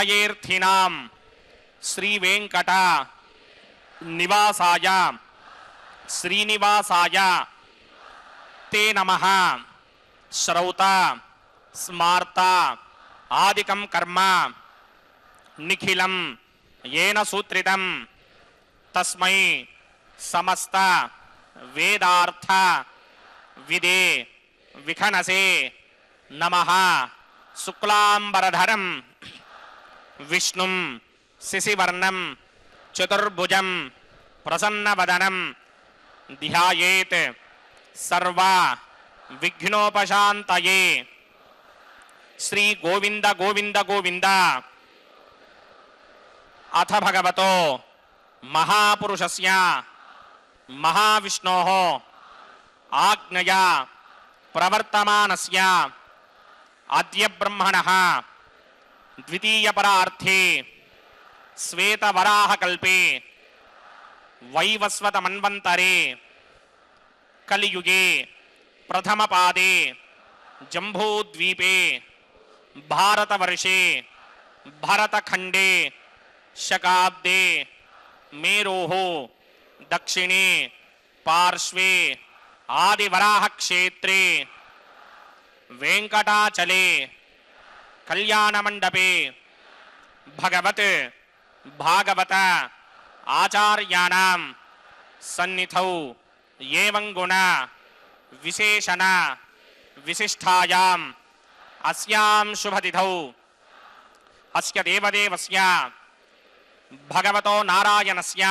अभयेऽर्थिनां श्रीवेंकट निवासाय श्रीनिवासाय ते नमः। श्रौता स्मार्ता आदिकं कर्म निखिलं येन सूत्रितं तस्मै समस्त वेदार्थ विदे विखनसे नमः। शुक्लांबरधरं विष्णुं शिशिवर्णं चतुर्भुजं प्रसन्नवदनं ध्यायेत् सर्व विघ्नोपशान्तये। श्री गोविंद गोविंद गोविंद। अथ भगवतो महापुरुषस्य महाविष्णोः आज्ञया प्रवर्तमानस्य अद्य ब्रह्मणः द्वितीयपरार्थे श्वेतवराहकल्पे वैवस्वतमन्वन्तरे कलियुगे प्रथमपादे जम्बूद्वीपे भारतवर्षे भरतखण्डे शकाब्दे मेरोः दक्षिणे पार्श्वे आदिवराहक्षेत्रे वेंकटाचले कल्याणमण्डपे भगवत् भागवत आचार्याणां सन्निधौ एवं गुण विशेषण विशिष्टायाम् अस्यां शुभतिथौ अस्य देवदेवस्य भगवतो नारायणस्य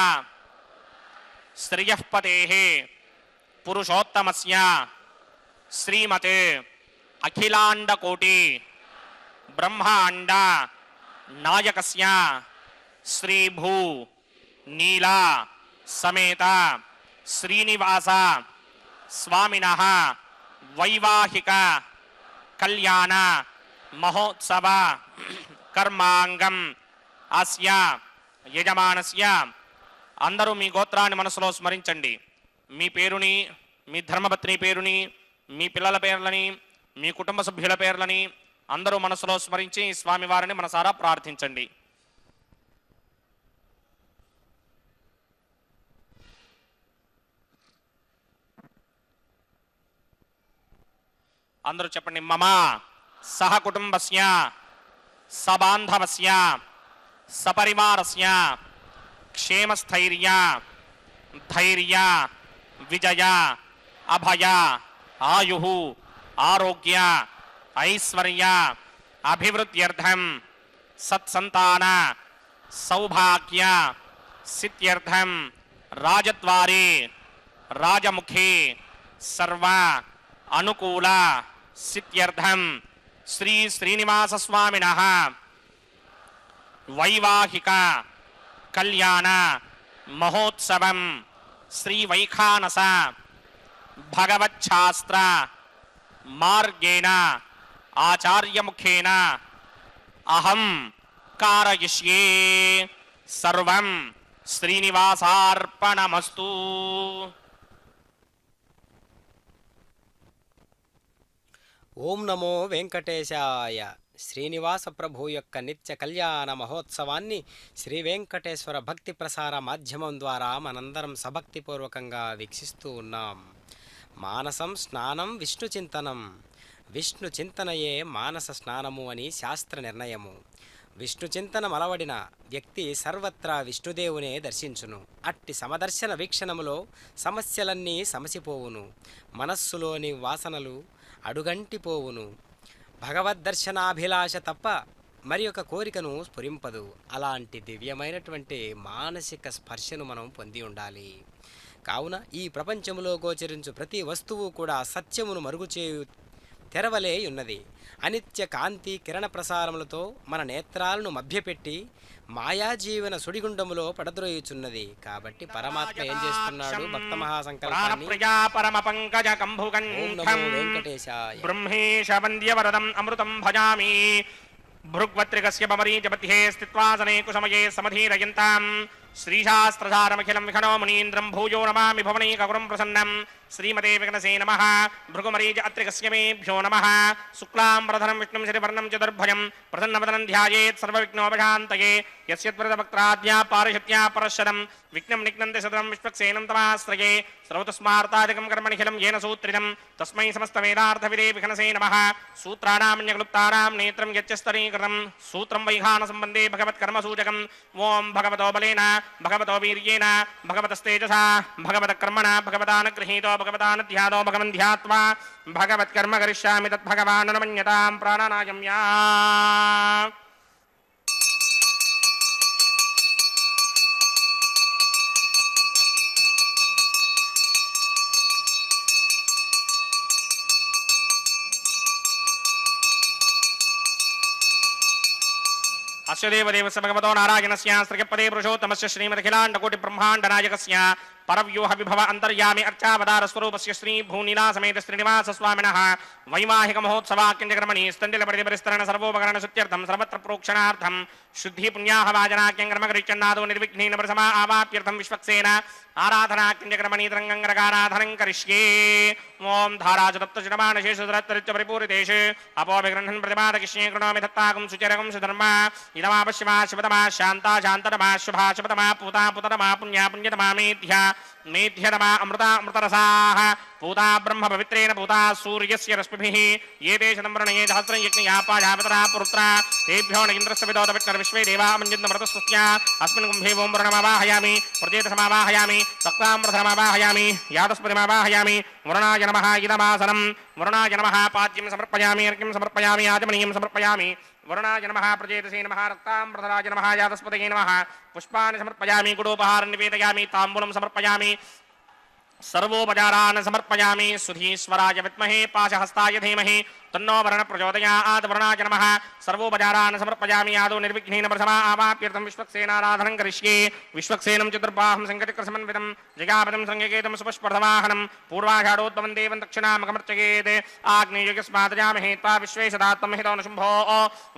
श्रियः पतेः पुरुषोत्तमस्य श्रीमते अखिलाण्डकोटि ब्रह्माण्ड नायकस्य श्रीभू नीला समेत श्रीनिवास स्वामिनः वैवाहिक कल्याण महोत्सव कर्मांगम अस्य यजमानस्य अंदरू मी गोत्राన్ని మనసులో స్మరించండి। మీ పేరుని, మీ ధర్మపత్ని పేరుని, మీ పిల్లల పేర్లని, మీ కుటుంబ సభ్యుల పేర్లని అందరూ మనసులో స్మరించి స్వామివారిని మనసారా ప్రార్థించండి। అందరూ చెప్పండి। మమ సహ కుటుంబస్య సబాంధవస్య సపరివారస్య క్షేమస్థైర్య ధైర్య విజయ అభయ ఆయుః ఆరోగ్య ఐశ్వర్య అభివృద్ధ్యర్థం సత్సంతాన సౌభాగ్య సిద్ధ్యర్థం రాజద్వారే రాజముఖే సర్వ అనుకూల సిద్ధ్యర్థం శ్రీ శ్రీనివాస స్వామినః వైవాహిక కళ్యాణ మహోత్సవం శ్రీ వైఖానస భగవచ్ఛాస్త్ర మార్గేణ ఆచార్యముఖేన అహం కారయిష్యే। సర్వం శ్రీనివాసార్పణమస్తు। ఓం నమో వెంకటేశాయ। శ్రీనివాస ప్రభు యొక్క నిత్య కళ్యాణ మహోత్సవాన్ని శ్రీ వెంకటేశ్వర భక్తి ప్రసార మాధ్యమం ద్వారా మనందరం సభక్తిపూర్వకంగా వీక్షిస్తూ ఉన్నాం। మానసం స్నానం విష్ణు చింతనం, విష్ణు చింతనయే మానస స్నానము అని శాస్త్ర నిర్ణయము। విష్ణు చింతనం అలవడిన వ్యక్తి సర్వత్రా విష్ణుదేవునే దర్శించును। అట్టి సమదర్శన వీక్షణములో సమస్యలన్నీ సమసిపోవును, మనస్సులోని వాసనలు అడుగంటిపోవును। భగవద్దర్శనాభిలాష తప్ప మరి ఒక కోరికను స్ఫురింపదు। అలాంటి దివ్యమైనటువంటి మానసిక స్పర్శను మనం పొంది ఉండాలి। కావున ఈ ప్రపంచములో గోచరించు ప్రతి వస్తువు కూడా సత్యమును మరుగుచేయు తెరవలే ఉన్నది। అనిత్య కాంతి కిరణ ప్రసారములతో మన నేత్రాలను మభ్యపెట్టి మాయాజీవన సుడిగుండములో పడద్రోయుచున్నది। కాబట్టి పరమాత్మ ఏం చేస్తున్నాడు? భక్త మహాసంకల్పాన్ని వెంకటేశాయ బ్రహ్మేశ వంద్య వరదం అమృతం భజామి। భృగ్వత్రికస్య బమరీజపత్యే స్థిత్వాసనే కుసమయే సమధీరయంతాం। శ్రీశాస్త్రధారమఖిలం విఖనో మునీంద్రం భూయో నమామి భవనైకగురం ప్రసన్నం। శ్రీమతే విఘ్నసే నమః భృగుమరీచ అత్రికస్యమేభ్యో నమః శుక్లాంబరధరం విష్ణుం శశివర్ణం చతుర్భుజం ప్రసన్నవదనం ధ్యాయేత్ సర్వవిఘ్నోపశాంతయే యస్యత్వరదవక్త్రాద్యా పారిషత్యా పరశరం విఘ్నం నిఘ్నంతి సదనం విశ్వక్సేనం తమాశ్రయే శ్రౌతస్మార్తాదికం కర్మనిఖిలం येन सूत्रितं तस्मै समस्तवेदार्थविदे विघ्नसे नमः सूत्राणामन्यक्लुप्तानां नेत्रं यच्चस्तरीकृतं सूत्रं वैखानसम्बन्धे भगवत्कर्मसूचकम् ॐ भगवतो बलेन भगवतो वीर्येण भगवतस्तेजसा भगवतकर्मणा भगवतानुगृहीतो भगवतानुध्यातो भगवन् ध्यात्वा भगवत्कर्म करिष्यामि तद्भगवान् न मन्यतां प्राणानायम्या अस्य देवदेवस्य भगवतो नारायणस्य श्रीपदे पुरुषोत्तमस्य श्रीमदखिलाण्डकोटिब्रह्माण्डनायकस्य परव्यूह विभव अन्तर्यामि अर्चावतार स्वरूपस्य श्री भूनिला समेत श्रीनिवास स्वामिनः वैवाहिक महोत्सवाक्यञ्जकर्मणि स्तण्डिलपरिपरिस्तरण सर्वोपकरण शुद्ध्यर्थं सर्वत्र प्रोक्षणार्थं शुद्धि पुण्याह वाजनाक्यङ्कर्म करिष्यन्नादो निर्विघ्नेन प्रथमा आवाप्यर्थं विश्वक्सेन आराधनाक्यञ्जकर्मणि तरङ्गङ्गरकाराधनं करिष्ये ॐ धाराचतप्तचिडमानशेषुधरत्तरित्य परिपूरितेषु अपोभिगृह्णन् प्रतिपादकिष्ये कृणोमि दत्ताकं सुचरकं सुधर्म इदमापश्यमा शिवतमा शान्ता शान्ततमा शुभा शुभतमा पूता पुततमा पुण्या पुण्यतमा मेध्या मेध्यतमा अमृता अमृतरसाः पूता ब्रह्म पवित्रेण पूता सूर्यस्य रश्मिभिः ये ते शतम्वर्णये सहस्रं यज्ञयापाजापतरा पुरुत्रा तेभ्यो न इन्द्रस्य विदोतविष्णर्विश्वे देवा मञ्जन्तमृतस्तस्य अस्मिन् कुम्भे ओं वरुणमावाहयामि प्रजेतसमावाहयामि तक्ताम्रधरमावाहयामि यातस्पतिमावाहयामि वरुणाय नमः इदमासनं वरुणाय नमः पाद्यं समर्पयामि अर्घ्यं समर्पयामि आचमनीयं समर्पयामि वरुणाय नमः प्रजेतसे नमः रक्ताम्रधराय नमः यातस्पतये नमः पुष्पाणि समर्पयामि गुडोपहारं निवेदयामि ताम्बूलं समर्पयामि सर्वोपचारान् समर्पयामि सुधीश्वराय विद्महे पाशहस्ताय धीमहि तन्नो वरुणः प्रचोदयात् वरुणाय नमः सर्वोपचारान् समर्पयामि आदौ निर्विघ्नेन प्रथमा आवाप्यर्थं विश्वक्सेनाराधनं करिष्ये विश्वक्सेनं चतुर्बाहुं सङ्कटिकृसमन्वितं जगापदं सङ्गकेतं सुपुष्पर्थवाहनं पूर्वाषाढोद्भवं देवं दक्षिणामकमर्चयेत् आग्नेयस्मादजामहे त्वा विश्वेशदात्तं हितो न शुम्भो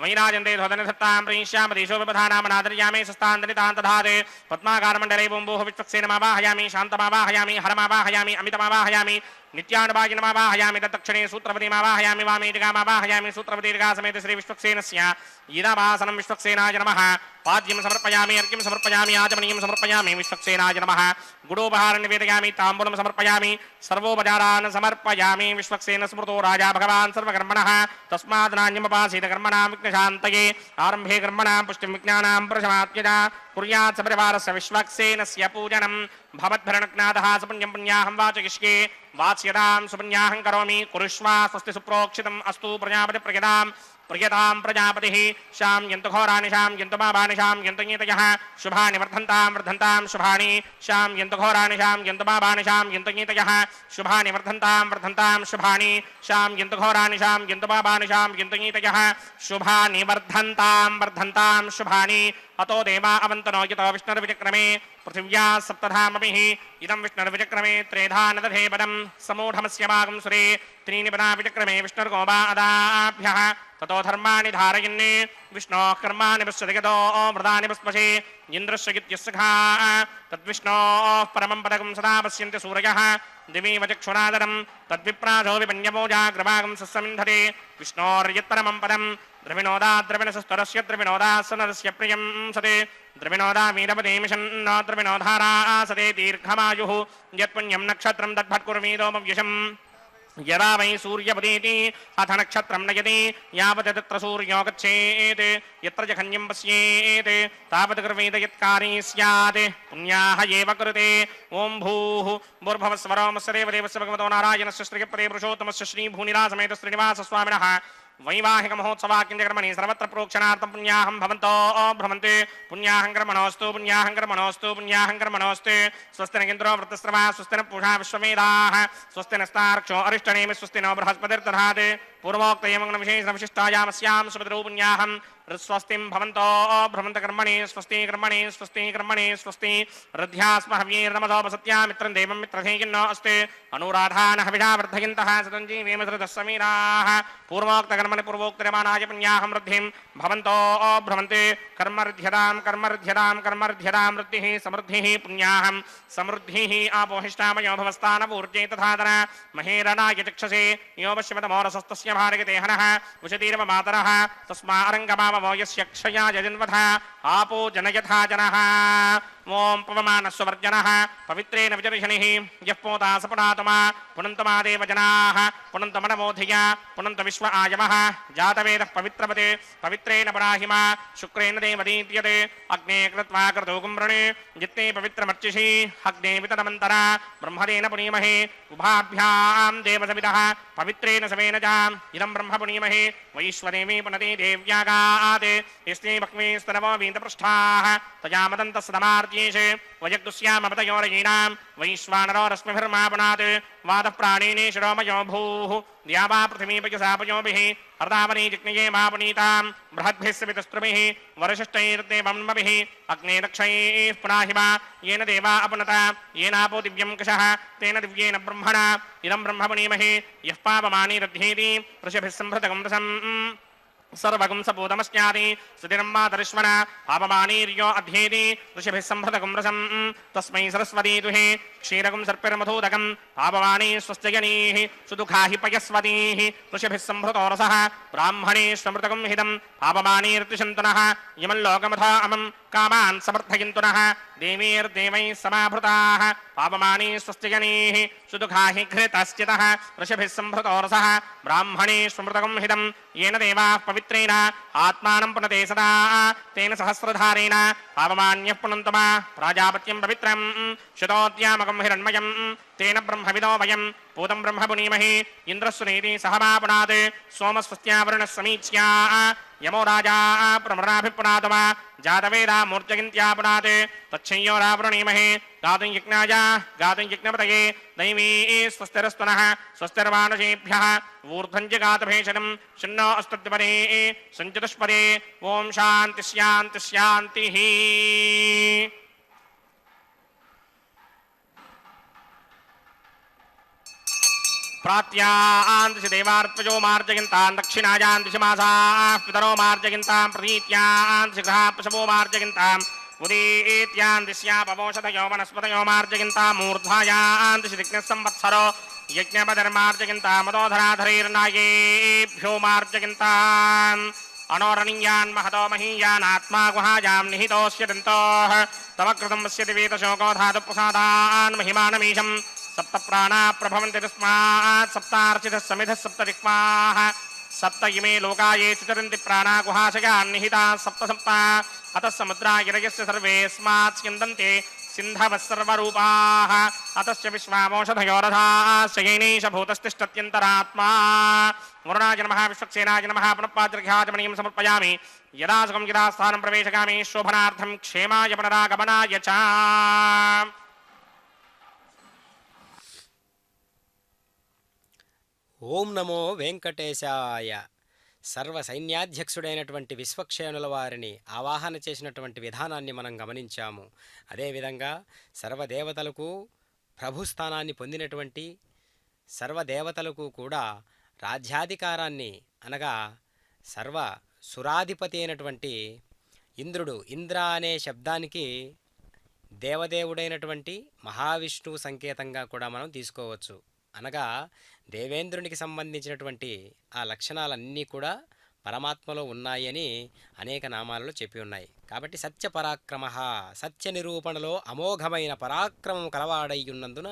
वैराजन्ते धोदनधत्तां प्रीष्यामदेशो विपधानामनादर्यामे सस्तान्दनितान्तधाते पद्माकारमण्डले बुम्बोः विश्वक्सेनमावाहयामि शान्तमावाहयामि हरमावाहयामि अमितमावाहयामि नित्यानुभागिनमावाहयामि तत्क्षणे सूत्रपतिमावाहयामि वामे दिगामावाहयामि सूत्रपतिर्गा समेत श्री विश्वक्सेनस्य इदमासनं विश्वक्सेनाय नमः पाद्यं समर्पयामि अर्घ्यं समर्पयामि आचमनीयं समर्पयामि विश्वक्सेनाय नमः गुडोपहारं निवेदयामि ताम्बूलं समर्पयामि सर्वोपचारान् समर्पयामि विश्वक्सेन स्मृतो राजा भगवान् सर्वकर्मणः तस्मात् नान्यमुपासीत कर्मणां विघ्नशान्तये आरम्भे कर्मणां पुष्टिं विज्ञानां प्रशमात्यजा कुर्यात् सपरिवारस्य विश्वक्सेनस्य पूजनं भवद्भरणज्ञातः सुपुण्यं पुण्याहं वाचयिष्ये वाच्यतां सुपुण्याहं करोमि कुरुष्वा स्वस्ति सुप्रोक्षितम् अस्तु प्रजापतिप्रयतां प्रियतां प्रजापतिः शां यन्तु घोराणि शां यन्तु मावानि शां यन्तु नीतयः शुभानि वर्धन्तां वर्धन्तां शुभानि शां यन्तु घोराणि शां यन्तु मावानि शां यन्तु नीतयः शुभानि वर्धन्तां वर्धन्तां शुभानि शां यन्तु घोराणि शां यन्तु मावानि शां यन्तु नीतयः शुभानि वर्धन्तां वर्धन्तां शुभानि अतो देवा अवन्तनो यतो विष्णुर्विचक्रमे पृथिव्या सप्तधामभिः इदं विष्णुर्विचक्रमे त्रेधा न दधे पदं समूढमस्य भागं सुरे त्रीणि पदा विचक्रमे विष्णुर्गोपा अदाभ्यः ततो धर्माणि धारयन्ने विष्णोः कर्माणि पश्यति गतो मृदानि पुष्पशे इन्द्रस्य गित्यस्सखा तद्विष्णोः परमं पदकं सदा पश्यन्ति सूरयः दिवि वचक्षुरादरं तद्विप्रासो विपन्यमोजाग्रभागं सस्समिन्धते विष्णोर्यत्परमं पदं द्रविणोदा द्रविणसस्तरस्य द्रविणोदा सनरस्य प्रियं सते द्रविणोदा वीरपदेमिषन्न द्रविणोधारा सते दीर्घमायुः यत्पुण्यं नक्षत्रं तद्भट्कुर्मीदोमव्यशम् यदा वै सूर्यपदेति अथ नक्षत्रं नयति यावत् तत्र सूर्यो गच्छेत् यत्र जघन्यं पश्येत् तावत् कुर्वेद यत्कारी स्यात् पुण्याः एव कृते ॐ भूः भूर्भुवस्वरोमस्य देवदेवस्य भगवतो नारायणस्य श्रीपदे पुरुषोत्तमस्य श्रीभूनिलासमेत श्रीनिवासस्वामिनः वैवाहिक महोत्सवाक्यञ्जकर्मणि सर्वत्र प्रोक्षणार्थं पुण्याहं भवन्तो भ्रमन्ते पुण्याहं कर्मणोऽस्तु पुण्याहं कर्मणोऽस्तु पुण्याहं कर्मणोऽस्तु स्वस्ति न इन्द्रो वृत्तस्रवा स्वस्ति न पूषा विश्वमेधाः स्वस्ति नस्तार्क्षो अरिष्टनेमि स्वस्ति नो बृहस्पतिर्दधात् पूर्वोक्तयमग्नविशेषविशिष्टायामस्यां सुभद्रो पुण्याहं ऋस्वस्तिं भवन्तो भ्रमन्त कर्मणि स्वस्ति कर्मणि स्वस्ति कर्मणि स्वस्ति रध्यास्म हव्यैर्नमसोपसत्या मित्रं देवं मित्रधेयिन्नो अस्ति अनुराधान हविषा वर्धयन्तः सतञ्जीवेम समीराः पूर्वोक्तकर्मणि पूर्वोक्तरमाणाय पुण्याहं वृद्धिं भवन्तो भ्रमन्ते कर्मर्ध्यतां कर्मर्ध्यतां कर्मर्ध्यतां वृद्धिः समृद्धिः पुण्याहं समृद्धिः आपोहिष्टामयो भवस्तानपूर्जे तथातर महेरणाय चक्षसे यो पश्यमतमोरसस्तस्य भारगते हनः उशतीर्व मातरः तस्मारङ्गमावो यस्य क्षयाय जन्वथ आपो जनयथा जनः ओं पवमानस्वर्जनः पवित्रेण विजर्षणिः यः पोता सपनातमा पुनन्तमा देवजनाः पुनन्तमनमोधिया पुनन्त विश्व आयमः जातवेदः पवित्रवते पवित्रेण पराहिमा शुक्रेण देवदीत्यते अग्ने कृत्वा क्रतु कुम्रणे जित्ते पवित्रमर्चिषि अग्ने वितरमन्तरा ब्रह्मदेन पुनीमहे उभाभ्यां देवसविदः पवित्रेण समेन च इदं ब्रह्म पुनीमहे वैश्वदेवी पुनते देव्यागात् यस्ते भक्मे स्तनवो वीतपृष्ठाः तया मदन्तस्सदमार्त्येषे वयग्दुस्यामपतयोरयीणां वैश्वानरो रश्मिभिर्मापुनात् वादः प्राणेने शिरोमयो भूः द्यावा पृथिवीपयसापयोभिः अर्धावनी जिग्नये मापुनीतां बृहद्भिः सवितस्त्रुभिः वरशिष्टैर्देवम्नभिः अग्ने दक्षैः पुनाहिमा येन देवा अपुनता येनापो दिव्यं कषः तेन दिव्येन ब्रह्मणा इदं ब्रह्म पुनीमहे यः पापमानि दध्येति ऋषिभिः सम्भृतकं रसम् सर्वगं सपूतमस्यादि सुधिरं मातरिश्वन पापमानीर्यो अध्येति ऋषिभिः सम्भृतकं रसम् तस्मै सरस्वती दुहे क्षीरकं सर्पिर्मधूदकं पापमानी स्वस्त्यजनीः सुदुःखा हि पयस्वतीः ऋषिभिः सम्भृतो रसः ब्राह्मणे स्वमृतकं हितं पापमानीर्तिशन्तनः यमल्लोकमथा अमं कामान् समर्थयन्तुनः देवीर्देवैः समाभृताः पापमानी स्वस्त्यजनीः सुदुःखा हि घृतश्चितः ऋषिभिः सम्भृतो रसः ब्राह्मणे स्वमृतकं हितं येन देवाः पवित्रेण आत्मानं पुनते सदा तेन सहस्रधारेण पापमान्यः पुनन्तमा प्राजापत्यं पवित्रं शतोद्यामकं हिरण्मयं तेन ब्रह्मविदो वयं पूतं ब्रह्म पुनीमहे इन्द्रस्वनेति सहमापुनात् सोमस्वस्त्यावरुणः समीच्या यमो राजा प्रमराभिपुनातमा जातवेदा मूर्जगिन्त्यापुनात् तच्छय्यो रावृणीमहे गातुं यज्ञपतये दैवी स्वस्तिरस्तुनः स्वस्तिर्मानुषेभ्यः ऊर्ध्वं च गातभेषणं शन्नो अस्तद्वरे सञ्चतुष्पदे ॐ शान्ति शान्ति शान्तिः प्रात्यान्दिशि देवार्पजो मार्जयन्तान् दक्षिणायान्दिशि मासाः पितरो मार्जयन्तां प्रतीत्यान्दिशि गृहाः पशवो मार्जयन्ताम् उदीत्यान्दिश्यापवोषधयो वनस्पतयो मार्जयन्तां मूर्धायान्दिशि दिग्नः संवत्सरो यज्ञपदर्मार्जयन्ताम् मदोधराधरैर्नायेभ्यो मार्जयन्ताम् अनोरणीयान् महतो महीयान् आत्मा गुहायां निहितोऽस्य दन्तोः तव कृतं पश्यति वेदशोको धातुप्रसादान् महिमानमीशम् सप्त प्राणा प्रभवन्ति तस्मात् सप्तार्चितः समिधः सप्त दिक्पाः सप्त इमे लोका ये चितरन्ति प्राणा गुहाशयान् निहिताः सप्त सप्त अतः समुद्रा गिरयस्य सर्वेऽस्मात् स्यन्दन्ते सिन्धवः सर्वरूपाः अतश्च विश्वामोषधयोरथाश्च येनैष भूतस्तिष्ठत्यन्तरात्मा वरुणाय नमः विश्वक्सेनाय नमः पुनःपाद्र्घ्याचमनीं समर्पयामि यदा सुखं यदा स्थानं प्रवेशयामि शोभनार्थं क्षेमाय पुनरागमनाय च ఓం నమో వెంకటేశాయ. సర్వ సైన్యాధ్యక్షుడైనటువంటి విశ్వక్షేణుల వారిని ఆవాహన చేసినటువంటి విధానాన్ని మనం గమనించాము. అదేవిధంగా సర్వదేవతలకు ప్రభుస్థానాన్ని పొందినటువంటి సర్వదేవతలకు కూడా రాజ్యాధికారాన్ని అనగా సర్వ సురాధిపతి అయినటువంటి ఇంద్రుడు, ఇంద్ర అనే శబ్దానికి దేవదేవుడైనటువంటి మహావిష్ణువు సంకేతంగా కూడా మనం తీసుకోవచ్చు. అనగా దేవేంద్రునికి సంబంధించినటువంటి ఆ లక్షణాలన్నీ కూడా పరమాత్మలో ఉన్నాయి అని అనేక నామాలలో చెప్పి ఉన్నాయి. కాబట్టి సత్య పరాక్రమ, సత్య నిరూపణలో అమోఘమైన పరాక్రమం కలవాడయ్యున్నందున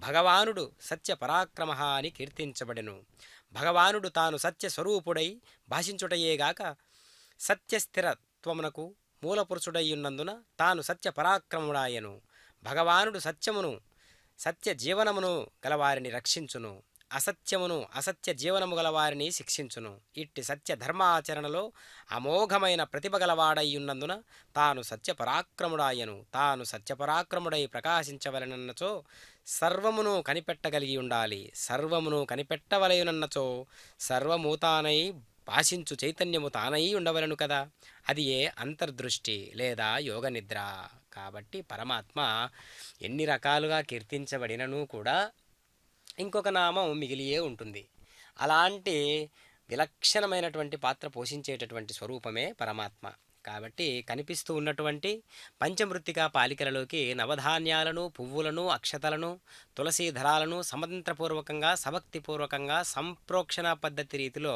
భగవానుడు సత్య పరాక్రమ అని కీర్తించబడెను. భగవానుడు తాను సత్య స్వరూపుడై భాషించుటయేగాక సత్యస్థిరత్వమునకు మూలపురుషుడయ్యున్నందున తాను సత్య పరాక్రముడాయను. భగవానుడు సత్యమును సత్య జీవనమును గలవారిని రక్షించును, అసత్య జీవనము గలవారిని శిక్షించును. ఇట్టి సత్య ధర్మాచరణలో అమోఘమైన ప్రతిభ గలవాడయ్యున్నందున తాను సత్యపరాక్రముడాయను. తాను సత్యపరాక్రముడై ప్రకాశించవలనన్నచో సర్వమును కనిపెట్టగలిగి ఉండాలి. సర్వమును కనిపెట్టవలయునన్నచో సర్వమూతానై భాషించు చైతన్యము తానై ఉండవలను కదా, అది ఏ అంతర్దృష్టి లేదా యోగ నిద్ర. కాబట్టి పరమాత్మ ఎన్ని రకాలుగా కీర్తించబడినను కూడా ఇంకొక నామం మిగిలియే ఉంటుంది. అలాంటి విలక్షణమైనటువంటి పాత్ర పోషించేటటువంటి స్వరూపమే పరమాత్మ. కాబట్టి కనిపిస్తూ ఉన్నటువంటి పంచమృత్తికా పాలికలలోకి నవధాన్యాలను, పువ్వులను, అక్షతలను, తులసీ దళాలను సమంత్రపూర్వకంగా, సభక్తిపూర్వకంగా, సంప్రోక్షణ పద్ధతి రీతిలో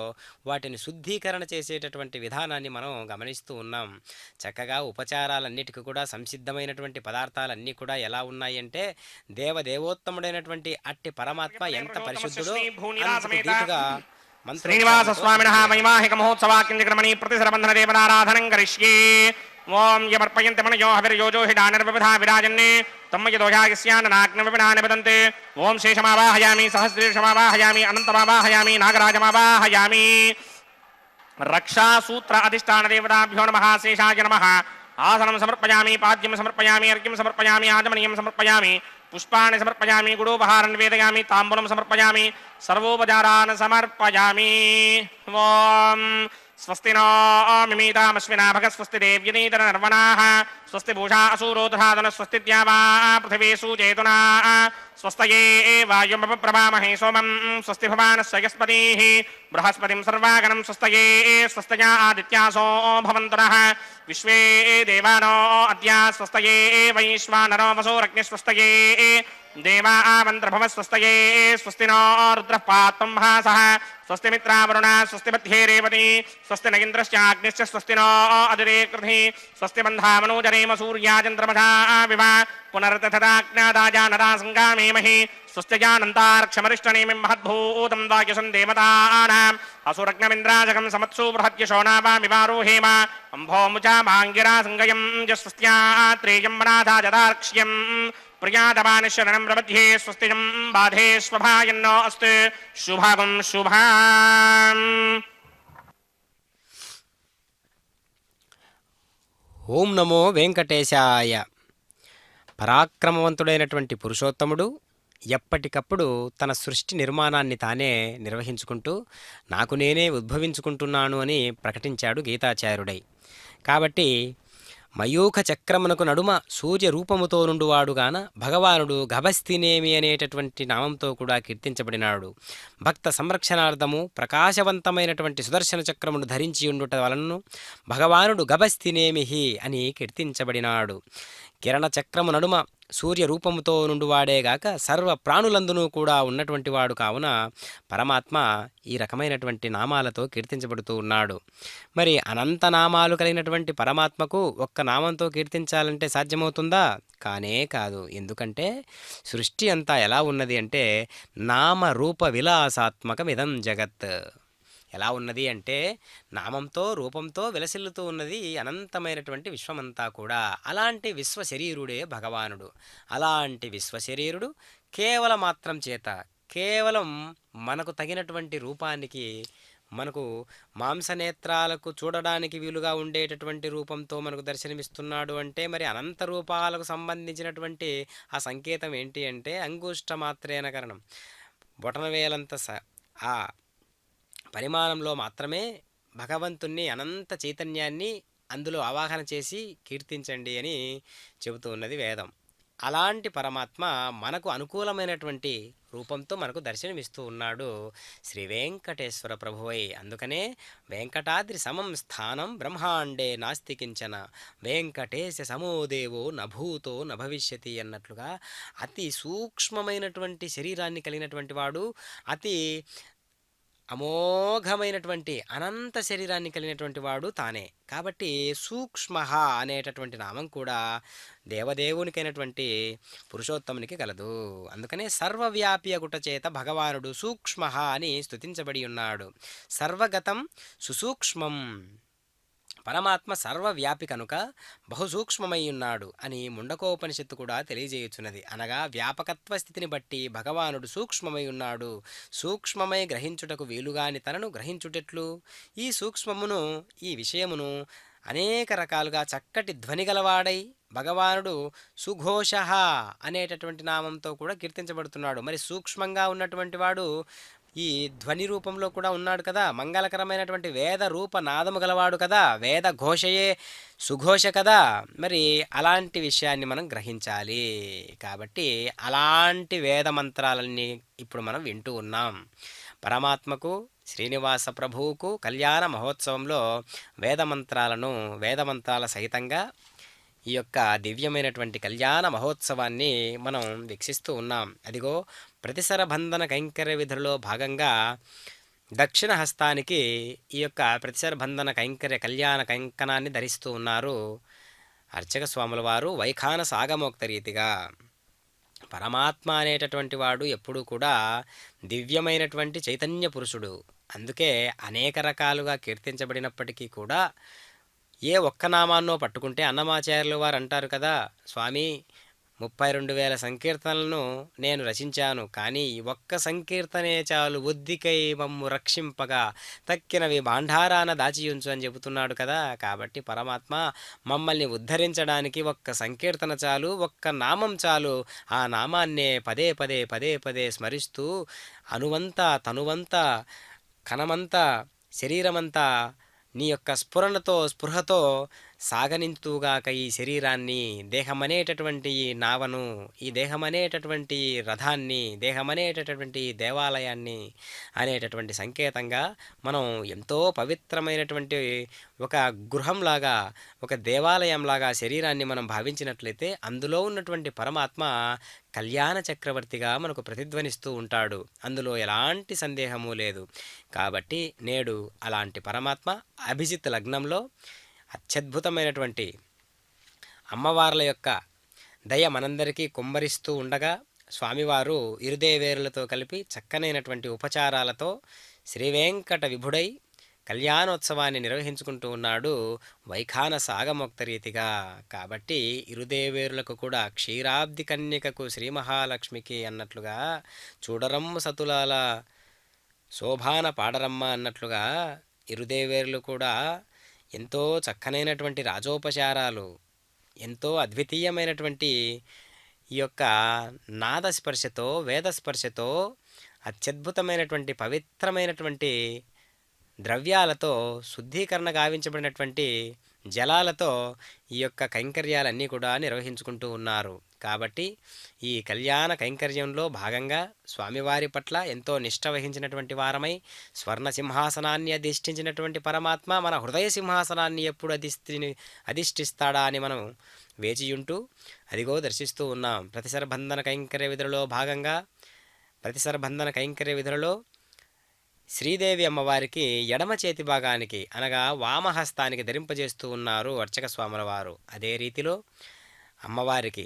వాటిని శుద్ధీకరణ చేసేటటువంటి విధానాన్ని మనం గమనిస్తూ ఉన్నాం. చక్కగా ఉపచారాలన్నిటికీ కూడా సంసిద్ధమైనటువంటి పదార్థాలన్నీ కూడా ఎలా ఉన్నాయంటే, దేవదేవోత్తముడైనటువంటి అట్టి పరమాత్మ ఎంత పరిశుద్ధుడో అంతకు దీటుగా శ్రీనివాస స్వామినః వైవాహిక మహోత్సవాకించక్రమణి ప్రతిసరబంధన దేవతారాధనం కరిష్యే. ఓం యమర్పయంతి మనయో హవిర్యోజో హిడానిర్విధా విరాజన్నే తమ్మయ దోషాయస్యాననాగ్నవినా నిబదంతే. ఓం శేషమావాహయామి, సహస్రీషమావాహయామి, అనంతమావాహయామి, నాగరాజమావాహయామి. రక్షాసూత్ర అధిష్టాన దేవతాభ్యో నమః. శేషాయ నమః. ఆసనం సమర్పయామి, పాద్యం సమర్పయామి, అర్ఘ్యం సమర్పయామి, ఆచమనీయం సమర్పయామి, పుష్పాన్ని సమర్పయామి, గుడోపహారాన్ని వేదయామి, తాంబూలం సమర్పయామి, సర్వోపచారాన్ సమర్పయామి. ఓం స్వస్తి నో మిమీతామశ్వినా భగ స్వస్తి దేవ్యనీతర నర్వణాః స్వస్తి భూషా అసూరోధరాధన స్వస్తి ద్యావా పృథివీ సుచేతునా స్వస్తయే వాయుమపప్రభామహే సోమం స్వస్తి భవానస్య యస్పతిః బృహస్పతిం సర్వాగణం స్వస్తయే స్వస్తయా ఆదిత్యాసో భవంతునః విశ్వే దేవానో అద్య స్వస్తయే వైశ్వానరో వసోరగ్ని స్వస్తయే దేవా ఆమంత్రభవ స్వస్తయే స్వస్తి నో రుద్రః పాత్వం మహాసః స్వస్తి మిత్రావరుణ స్వస్తి మధ్యే రేవతి స్వస్తి నగింద్రశ్చాగ్నిశ్చ స్వస్తి నో అదిరే కృధి స్వస్తి బంధామనోజరేమ సూర్యాచంద్రమసా వివ పునరతథాజ్ఞాదాజానరా సంగామేమహి స్వస్త్యజానంతార్క్షమరిష్టనేమిం మహద్భూతం వాయుసం దేవతానాం అసురగ్నమింద్రాజకం సమత్సు బృహద్యశోనావామివారోహేమ అంభోముచా మాంగిరా సంగయం జస్వస్త్యాత్రేయం వనాథాజదార్క్ష్యం ప్రియాదమానిశరణం ప్రబध्ये స్వస్తిజం బాధే స్వభాయన్నో అస్తు శుభం శుభాం. ఓం నమో వెంకటేశాయ. పరాక్రమవంతుడైనటువంటి పురుషోత్తముడు ఎప్పటికప్పుడు తన సృష్టి నిర్మాణాన్ని తానే నిర్వహించుకుంటూ నాకు నేనే ఉద్భవించుకుంటున్నాను అని ప్రకటించాడు గీతాచార్యుడై. కాబట్టి మయూఖ చక్రమునకు నడుమ సూర్య రూపముతో నుండువాడుగాన భగవానుడు గభస్తినేమి అనేటటువంటి నామంతో కూడా కీర్తించబడినాడు. భక్త సంరక్షణార్థము ప్రకాశవంతమైనటువంటి సుదర్శన చక్రమును ధరించి ఉండుట వలనను భగవానుడు గభస్తినేమిహి అని కీర్తించబడినాడు. కిరణ చక్రము నడుమ సూర్య రూపముతో నుండువాడేగాక సర్వ ప్రాణులందునూ కూడా ఉన్నటువంటి వాడు కావున పరమాత్మ ఈ రకమైనటువంటి నామాలతో కీర్తించబడుతూ ఉన్నాడు. మరి అనంత నామాలు కలిగినటువంటి పరమాత్మకు ఒక్క నామంతో కీర్తించాలంటే సాధ్యమవుతుందా? కానే కాదు. ఎందుకంటే సృష్టి అంతా ఎలా ఉన్నది అంటే నామరూప విలాసాత్మకమిదం జగత్. ఎలా ఉన్నది అంటే నామంతో రూపంతో విలసిల్లుతూ ఉన్నది అనంతమైనటువంటి విశ్వమంతా కూడా. అలాంటి విశ్వశరీరుడే భగవానుడు. అలాంటి విశ్వశరీరుడు కేవల మాత్రం చేత, కేవలం మనకు తగినటువంటి రూపానికి, మనకు మాంసనేత్రాలకు చూడడానికి వీలుగా ఉండేటటువంటి రూపంతో మనకు దర్శనమిస్తున్నాడు అంటే మరి అనంత రూపాలకు సంబంధించినటువంటి ఆ సంకేతం ఏంటి అంటే అంగుష్ట మాత్రేన కరణం, బొటనవేలంత ఆ పరిమాణంలో మాత్రమే భగవంతుణ్ణి అనంత చైతన్యాన్ని అందులో ఆవాహన చేసి కీర్తించండి అని చెబుతూ ఉన్నది వేదం. అలాంటి పరమాత్మ మనకు అనుకూలమైనటువంటి రూపంతో మనకు దర్శనమిస్తూ ఉన్నాడు శ్రీ వెంకటేశ్వర ప్రభువై. అందుకనే వెంకటాద్రి సమం స్థానం బ్రహ్మాండే నాస్తి కించన వెంకటేశ సమోదేవో నభూతో నభవిష్యతి అన్నట్లుగా అతి సూక్ష్మమైనటువంటి శరీరాన్ని కలిగినటువంటి వాడు, అతి అమోఘమైనటువంటి అనంత శరీరాన్ని కలిగినటువంటి వాడు తానే. కాబట్టి సూక్ష్మ అనేటటువంటి నామం కూడా దేవదేవునికైనటువంటి పురుషోత్తమునికి కలదు. అందుకనే సర్వవ్యాపి అగుట చేత భగవానుడు సూక్ష్మ అని స్తుతించబడి ఉన్నాడు. సర్వగతం సుసూక్ష్మం. పరమాత్మ సర్వవ్యాపి కనుక బహుసూక్ష్మమై ఉన్నాడు అని ముండకోపనిషత్తు కూడా తెలియజేయుచున్నది. అనగా వ్యాపకత్వ స్థితిని బట్టి భగవానుడు సూక్ష్మమై ఉన్నాడు. సూక్ష్మమై గ్రహించుటకు వీలుగాని తనను గ్రహించుటెట్లు? ఈ సూక్ష్మమును, ఈ విషయమును అనేక రకాలుగా చక్కటి ధ్వని గలవాడై భగవానుడు సుఘోష అనేటటువంటి నామంతో కూడా కీర్తించబడుతున్నాడు. మరి సూక్ష్మంగా ఉన్నటువంటి వాడు ఈ ధ్వని రూపంలో కూడా ఉన్నాడు కదా, మంగళకరమైనటువంటి వేద రూప నాదము గలవాడు కదా, వేద ఘోషయే సుఘోష కదా. మరి అలాంటి విషయాన్ని మనం గ్రహించాలి. కాబట్టి అలాంటి వేద మంత్రాలన్నీ ఇప్పుడు మనం వింటూ ఉన్నాం. పరమాత్మకు శ్రీనివాస ప్రభువుకు కళ్యాణ మహోత్సవంలో వేదమంత్రాల సహితంగా ఈ యొక్క దివ్యమైనటువంటి కళ్యాణ మహోత్సవాన్ని మనం వీక్షిస్తూ ఉన్నాం. అదిగో ప్రతిసర బంధన కైంకర్య విధులలో భాగంగా దక్షిణ హస్తానికి ఈ యొక్క ప్రతిసర బంధన కైంకర్య కళ్యాణ కంకణాన్ని ధరిస్తూ ఉన్నారు అర్చక స్వాముల వారు వైఖాన సాగమోక్త రీతిగా. పరమాత్మ అనేటటువంటి వాడు ఎప్పుడూ కూడా దివ్యమైనటువంటి చైతన్య పురుషుడు. అందుకే అనేక రకాలుగా కీర్తించబడినప్పటికీ కూడా ఏ ఒక్క నామాన్నో పట్టుకుంటే అన్నమాచార్యులు వారు అంటారు కదా, స్వామి 32,000 సంకీర్తనలను నేను రచించాను, కానీ ఈ ఒక్క సంకీర్తనే చాలు బుద్ధికై మమ్ము రక్షింపగా తక్కినవి భాండారాన దాచియుంచు అని చెబుతున్నాడు కదా. కాబట్టి పరమాత్మ మమ్మల్ని ఉద్ధరించడానికి ఒక్క సంకీర్తన చాలు, ఒక్క నామం చాలు. ఆ నామాన్నే పదే పదే పదే పదే స్మరిస్తూ అనువంతా తనువంతా కణమంతా శరీరమంతా నీ యొక్క స్పృహతో సాగనింతుగాక ఈ శరీరాన్ని, దేహమనేటటువంటి ఈ నావను, ఈ దేహమనేటటువంటి రథాన్ని, దేహమనేటటువంటి దేవాలయాన్ని అనేటటువంటి సంకేతంగా మనం ఎంతో పవిత్రమైనటువంటి ఒక గృహంలాగా, ఒక దేవాలయంలాగా శరీరాన్ని మనం భావించినట్లయితే అందులో ఉన్నటువంటి పరమాత్మ కళ్యాణ చక్రవర్తిగా మనకు ప్రతిధ్వనిస్తూ ఉంటాడు. అందులో ఎలాంటి సందేహము లేదు. కాబట్టి నేడు అలాంటి పరమాత్మ అభిజిత్ లగ్నంలో అత్యద్భుతమైనటువంటి అమ్మవార్ల యొక్క దయ మనందరికీ కుమ్మరిస్తూ ఉండగా స్వామివారు ఇరుదేవేరులతో కలిపి చక్కనైనటువంటి ఉపచారాలతో శ్రీవేంకట విభుడై కళ్యాణోత్సవాన్ని నిర్వహించుకుంటూ ఉన్నాడు వైఖాన సాగమోక్త రీతిగా. కాబట్టి ఇరుదేవేరులకు కూడా క్షీరాబ్ది కన్యకకు శ్రీ మహాలక్ష్మికి అన్నట్లుగా చూడరమ్మ సతులాల శోభాన పాడరమ్మ అన్నట్లుగా ఇరుదేవేరులు కూడా ఎంతో చక్కనైనటువంటి రాజోపచారాలు, ఎంతో అద్వితీయమైనటువంటి ఈ యొక్క నాదస్పర్శతో వేదస్పర్శతో అత్యద్భుతమైనటువంటి పవిత్రమైనటువంటి ద్రవ్యాలతో శుద్ధీకరణ గావించబడినటువంటి జలాలతో ఈ యొక్క కైంకర్యాలన్నీ కూడా నిర్వహించుకుంటూ ఉన్నారు. కాబట్టి ఈ కళ్యాణ కైంకర్యంలో భాగంగా స్వామివారి పట్ల ఎంతో నిష్ఠ వహించినటువంటి వారమై స్వర్ణ సింహాసనాన్ని అధిష్ఠించినటువంటి పరమాత్మ మన హృదయ సింహాసనాన్ని ఎప్పుడు అధిష్ఠిస్తాడా అని మనం వేచియుంటూ అదిగో దర్శిస్తూ ఉన్నాం. ప్రతిసర బంధన కైంకర్య విధులలో శ్రీదేవి అమ్మవారికి ఎడమ చేతి భాగానికి అనగా వామహస్తానికి ధరింపజేస్తూ ఉన్నారు అర్చక స్వాముల వారు. అదే రీతిలో అమ్మవారికి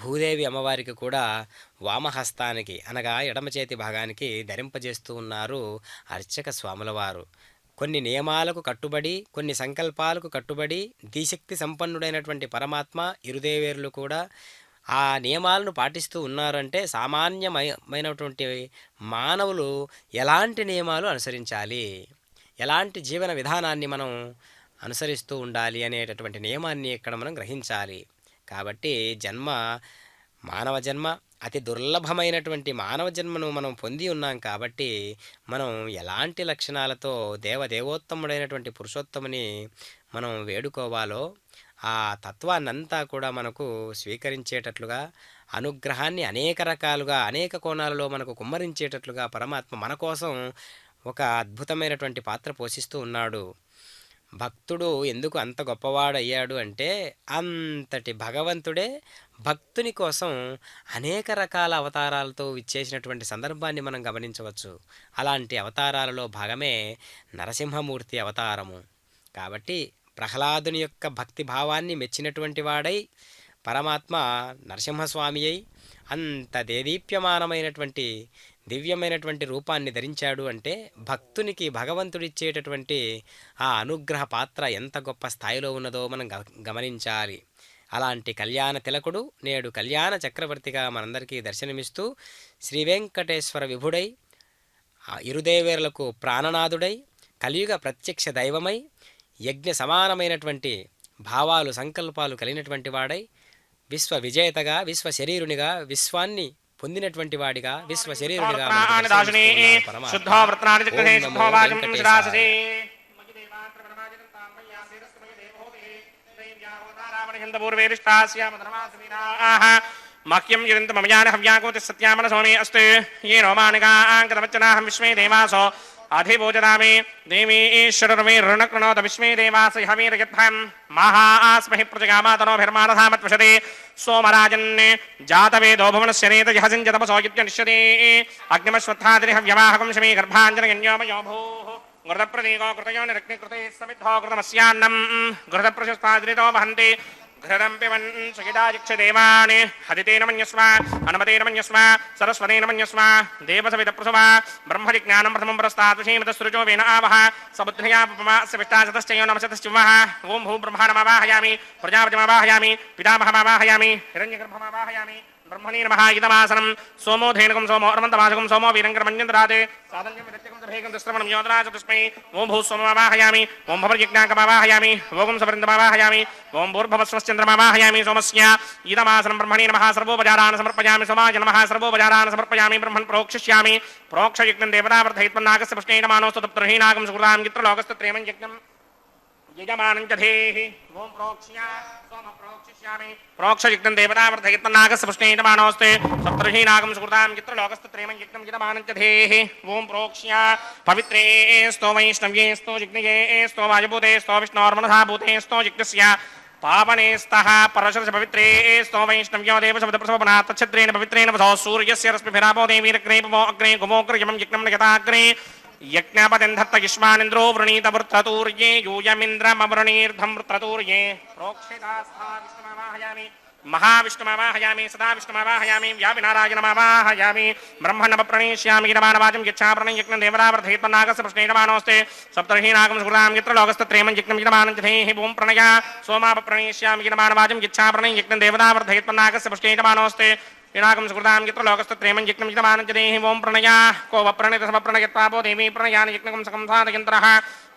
భూదేవి అమ్మవారికి కూడా వామహస్తానికి అనగా ఎడమ చేతి భాగానికి ధరింపజేస్తూ ఉన్నారు అర్చక స్వాముల వారు. కొన్ని నియమాలకు కట్టుబడి, కొన్ని సంకల్పాలకు కట్టుబడి ధీశక్తి సంపన్నుడైనటువంటి పరమాత్మ ఇరుదేవేరులు కూడా ఆ నియమాలను పాటిస్తూ ఉన్నారంటే సామాన్యమైనటువంటి మానవులు ఎలాంటి నియమాలు అనుసరించాలి, ఎలాంటి జీవన విధానాన్ని మనం అనుసరిస్తూ ఉండాలి అనేటటువంటి నియమాన్ని ఇక్కడ మనం గ్రహించాలి. కాబట్టి మానవ జన్మ అతి దుర్లభమైనటువంటి మానవ జన్మను మనం పొంది ఉన్నాం. కాబట్టి మనం ఎలాంటి లక్షణాలతో దేవోత్తముడైనటువంటి పురుషోత్తముని మనం వేడుకోవాలో ఆ తత్వాన్నంతా కూడా మనకు స్వీకరించేటట్లుగా, అనుగ్రహాన్ని అనేక రకాలుగా అనేక కోణాలలో మనకు కుమ్మరించేటట్లుగా పరమాత్మ మన కోసం ఒక అద్భుతమైనటువంటి పాత్ర పోషిస్తూ ఉన్నాడు. భక్తుడు ఎందుకు అంత గొప్పవాడయ్యాడు అంటే అంతటి భగవంతుడే భక్తుని కోసం అనేక రకాల అవతారాలతో విచ్చేసినటువంటి సందర్భాన్ని మనం గమనించవచ్చు. అలాంటి అవతారాలలో భాగమే నరసింహమూర్తి అవతారము. కాబట్టి ప్రహ్లాదుని యొక్క భక్తి భావాన్ని మెచ్చినటువంటి వాడై పరమాత్మ నరసింహస్వామి అయి అంత దేదీప్యమానమైనటువంటి దివ్యమైనటువంటి రూపాన్ని ధరించాడు అంటే భక్తునికి భగవంతుడిచ్చేటటువంటి ఆ అనుగ్రహ పాత్ర ఎంత గొప్ప స్థాయిలో ఉన్నదో మనం గమనించాలి. అలాంటి కళ్యాణ తిలకుడు నేడు కళ్యాణ చక్రవర్తిగా మనందరికీ దర్శనమిస్తూ శ్రీ వెంకటేశ్వర విభుడై ఇరుదేవేరులకు ప్రాణనాథుడై కలియుగ ప్రత్యక్ష దైవమై యజ్ఞ సమానమైనటువంటి భావాలు సంకల్పాలు కలిగినటువంటి వాడై విశ్వ విజేతగా విశ్వ శరీరునిగా విశ్వాన్ని పొందినటువంటి వాడిగా విశ్వ శరీరుడిగా వృత్రాణి దాశిని శుద్ధో వృత్రాణి జిగ్రహే శుద్ధో వాచం శిరాససి మహ్యం యురింత మమయాన హవ్యాకోతి సత్యామన సోమే అస్తు ఏ రోమానికాంకతమచ్చనాహం విశ్వే దేవాసో అధిభోజనామి దేవీశ్వరమే రుణకృణోత విశ్వే దేవాస హవీరయత్భం మహాస్మహి ప్రజగామాతనోభిర్మానధామత్వశతే సోమరాజన్ జాతవేదో భువనస్య నేతయహసించతపసోయిత్యనిష్యతే అగ్నిమశ్వత్థాదిరిహ వ్యవాహకం శమీ గర్భాంజనగన్యోమయో భూః గృహప్రదీకో కృతయో నిరగ్నికృతే సమిద్ధో కృతమస్యాన్నం గృహప్రశస్తాదిరితో వహంతి घृतं पिबन् सुखिताजिक्षदेवानि हदितेन मन्यस्व हनुमतेन मन्यस्व सरस्वतेन मन्यस्व देवसवितप्रसव ब्रह्मजिज्ञानं प्रथमं पुरस्तात् वेन आवह सबुद्ध्या पपमास्य विष्टाशतश्चयो नमशतश्चिवः ॐ भू ब्रह्माणमावाहयामि प्रजापतिमावाहयामि पितामहमावाहयामि हिरण्यगर्भमावाहयामि ब्रह्मणे नमः इदमासनं सोमो धेनुकं सोमो अर्मन्तमासकं सोमो वीरङ्करमञ्जन्तराते साधन्यं विदत्यकं दभेकं दुस्त्रवणं योधराज तस्मै ओं भूस्वमावाहयामि ओं भवर्यज्ञाकमावाहयामि ओं सवृन्दमावाहयामि ओं भूर्भवस्वश्चन्द्रमावाहयामि सोमस्य इदमासनं ब्रह्मणे नमः सर्वोपचारान् समर्पयामि सोमाय नमः सर्वोपचारान् समर्पयामि ब्रह्मन् प्रोक्षिष्यामि प्रोक्षयज्ञं देवतावर्धयित्वन्नागस्य पुष्णेनमानोस्तु तप्तर्हीनागं सुकृतां चित्रलोकस्तत्रेमं यज्ञं यजमानं च धेहि ओं प्रोक्ष्या सोम प्रोक्षिष्यामि प्रोक्षयज्ञं देवतावर्धयित्वन्नागस्य पुष्णेनमानोस्ते सप्तर्हीनागं सुकृतां चित्रलोकस्तत्रेमं यज्ञं यजमानं च धेहि ओं प्रोक्ष्या पवित्रे स्तो वैष्णव्ये स्तो जिग्नये स्तो वायुभूते स्तो विष्णोर्मनसा भूते स्तो जिग्नस्य पावने स्तः परशुरस पवित्रे स्तो वैष्णव्यो देवशब्दप्रसवपना तच्छद्रेण पवित्रेण वसो सूर्यस्य रश्मिभिरापो देवीरग्नेपमो अग्ने गुमोग्रयमं यज्ञं यथाग्ने यज्ञपतिन्धत्त युष्मानिन्द्रो वृणीत वृत्रतूर्ये यूयमिन्द्रमवृणीर्धं वृत्रतूर्ये प्रोक्षितास्था विष्णुमावाहयामि महाविष्णुमावाहयामि सदा विष्णुमावाहयामि व्यापिनारायणमावाहयामि ब्रह्मणप्रणीष्यामि गिरमानवाचं यच्छाप्रणं यज्ञं देवतावर्धयित्वन्नागस्य प्रश्नेनमानोस्ते सप्तर्हीनागं सुकृतां यत्रलोकस्तत्रेमं यज्ञं यजमानं च धेहि भूं प्रणया सोमापप्रणीष्यामि गिरमानवाचं यच्छाप्रणं यज्ञं देवतावर्धयित्वन्नागस्य प्रश्नेनमानोस्ते इनाकं सुकृतां यत्रलोकस्तत्रेमं यज्ञं यजमानं च धेहि भूं प्रणया को वप्रणितसमप्रणयत्वापो देवी प्रणयानि यज्ञकं सकं साधयन्त्रः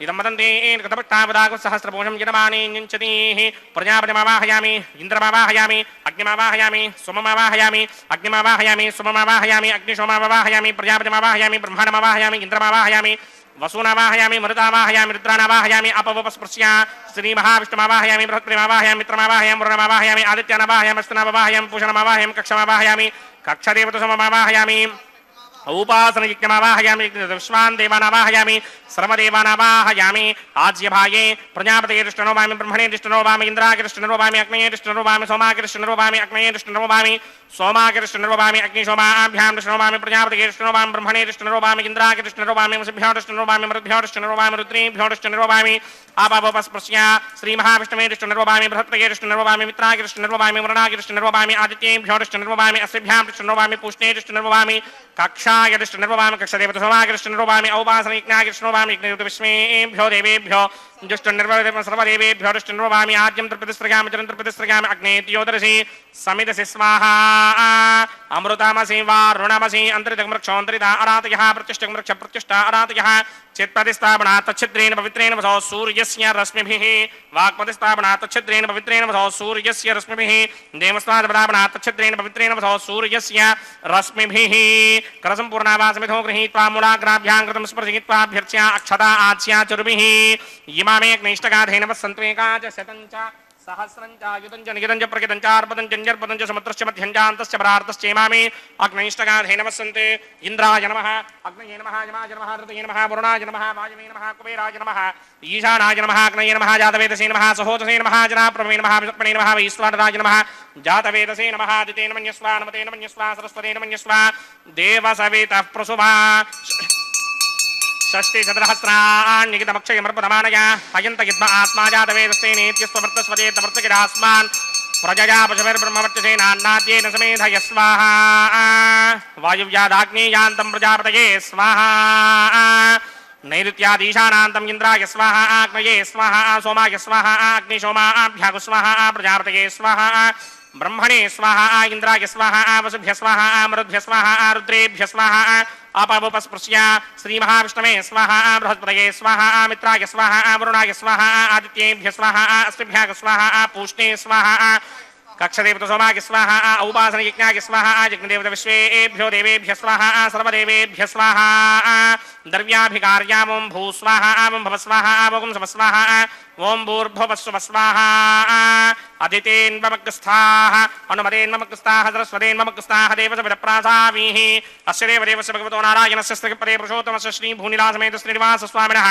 इदं वदन्ति कृतपट्टापदाकुसहस्रपूषं यजमाने ञ्चतीः प्रजापतिमावाहयामि इन्द्रमावाहयामि अग्निमावाहयामि सोममावाहयामि अग्निमावाहयामि सोममावाहयामि अग्निशोमावाहयामि प्रजापतिमावाहयामि ब्रह्माण्डमावाहयामि इन्द्रमावाहयामि वसूनावाहयामि मरुतावाहयामि रुद्रानावाहयामि अपवपस्पृश्य श्रीमहाविष्णुमावाहयामि बृहस्पतिमावाहयामि मित्रमावाहयामि वरुणमावाहयामि आदित्यानावाहयामि अस्तुनावाहयामि पूषणमावाहयामि कक्षमावाहयामि कक्षदेवतसममावाहयामि उपासनयज्ञमावाहयामि विश्वान् देवानावाहयामि सर्वदेवानावाहयामि आज्यभागे प्रजापतिर्ष्टनोभामि ब्रह्मणेर्ष्टनोभामि इन्द्राकिर्ष्टनोभामि अग्नेयर्ष्टनोभामि सोमाकिर्ष्टनोभामि अग्नेयर्ष्टनोभामि सोमाकिर्ष्टनोभामि अग्निशोमाभ्यां दृष्टनोभामि प्रजापतिर्ष्टनोभामि ब्रह्मणेर्ष्टनोभामि इन्द्राकिर्ष्टनोभामि वसुभ्योर्ष्टनोभामि मरुद्भ्योर्ष्टनोभामि रुद्रेभ्योर्ष्टनोभामि आपावपस्पृश्य श्रीमहाविष्णुमेर्ष्टनोभामि बृहस्पतिर्ष्टनोभामि मित्राकिर्ष्टनोभामि वरुणाकिर्ष्टनोभामि आदित्येभ्योर्ष्टनोभामि अस्मिभ्यां पूष्णेर्ष्टनोभामि कक्षायदृष्टनोभामि कक्षदेवतसोमाकिर्ष्टनोभामि औपासनयज्ञाकिर्ष्टनोभामि यज्ञविश्वेभ्यो देवेभ्यो दुष्टनिर्वदेव सर्वदेवेभ्यो दुष्टनिर्वभामि आद्यं तृप्तिस्त्रगामि चरं तृप्तिस्त्रगामि अग्नेत्योदरसि समिदसि स्वाहा अमृतमसि वारुणमसि अन्तरितमृक्षोऽन्तरिता अरातयः प्रतिष्ठमृक्ष प्रतिष्ठा अरातयः चित्पतिस्थापना तच्छिद्रेण पवित्रेण वसो सूर्यस्य रश्मिभिः वाक्पतिस्थापना तच्छिद्रेण पवित्रेण वसो सूर्यस्य रश्मिभिः देवस्तादपदापना तच्छिद्रेण पवित्रेण वसो सूर्यस्य रश्मिभिः करसम्पूर्णावासमिधो गृहीत्वा मूलाग्राभ्यां कृतं स्पर्शयित्वाभ्यर्च्या अक्षता आच्या चरुभिः इमामे अग्निष्टगाधेन वसन्त्वेका च शतं च सहस्रं च युतं च निगितं च प्रकितं च अर्पदं च न्यर्पदं च समुद्रश्च मध्यं च अन्तश्च परार्तश्च इमामे अग्निष्टगाधेन वसन्ते इन्द्राय नमः अग्नये नमः यमाय नमः ऋतये नमः वरुणाय नमः वायवे नमः कुबेराय नमः ईशानाय नमः अग्नये नमः जातवेदसे नमः सहोदसे नमः जनाप्रभवे नमः विष्णुपणे नमः वैश्वानराय नमः जातवेदसे नमः आदितेन मन्यस्व नमतेन मन्यस्व सरस्वतेन मन्यस्व देवसवितः प्रसुभा षष्टि सहस्राण्यगितमक्षयमर्पदमानया अयन्त यद्म आत्मा जातवेदस्ते नेत्यस्ववर्तस्वदेतवर्तकिरास्मान् प्रजया पशुभिर्ब्रह्मवर्त्यसेनान्नाद्येन समेधय स्वाहा वायुव्यादाग्नेयान्तं प्रजापतये स्वाहा नैऋत्यादीशानान्तं इन्द्राय स्वाहा अग्नये स्वाहा सोमाय स्वाहा अग्निशोमाभ्यागु स्वाहा प्रजापतये स्वाहा ब्रह्मणे स्वाहा इंद्राय स्वाहा वसुभ्य स्वाहा मरुद्भ्य स्वाहा रुद्रेभ्य स्वाहा अपवपस्पृश्य श्रीमहाविष्णवे स्वाहा बृहस्पतये स्वाहा मित्राय स्वाहा वरुणाय स्वाहा आदित्येभ्य स्वाहा अस्मिभ्यः स्वाहा पूष्णे स्वाहा कक्षदेवत सोमाग्य स्वाहा औपासन यज्ञाग्य स्वाहा यज्ञदेवत विश्वेभ्यो देवेभ्य स्वाहा सर्वदेवेभ्य स्वाहा द्रव्याभिकार्यां भू स्वाहा ओं भव स्वाहा ओं सव स्वाहा ओं भूर्भुवस्सुव स्वाहा अदितेन्वमग्रस्थाः अनुमतेन्वमग्रस्थाः सरस्वतेन्वमग्रस्थाः देवसविदप्रासामीः अस्य देवदेवस्य भगवतो नारायणस्य स्तुतिपदे पुरुषोत्तमस्य श्रीभूनिलासमेत श्रीनिवासस्वामिनः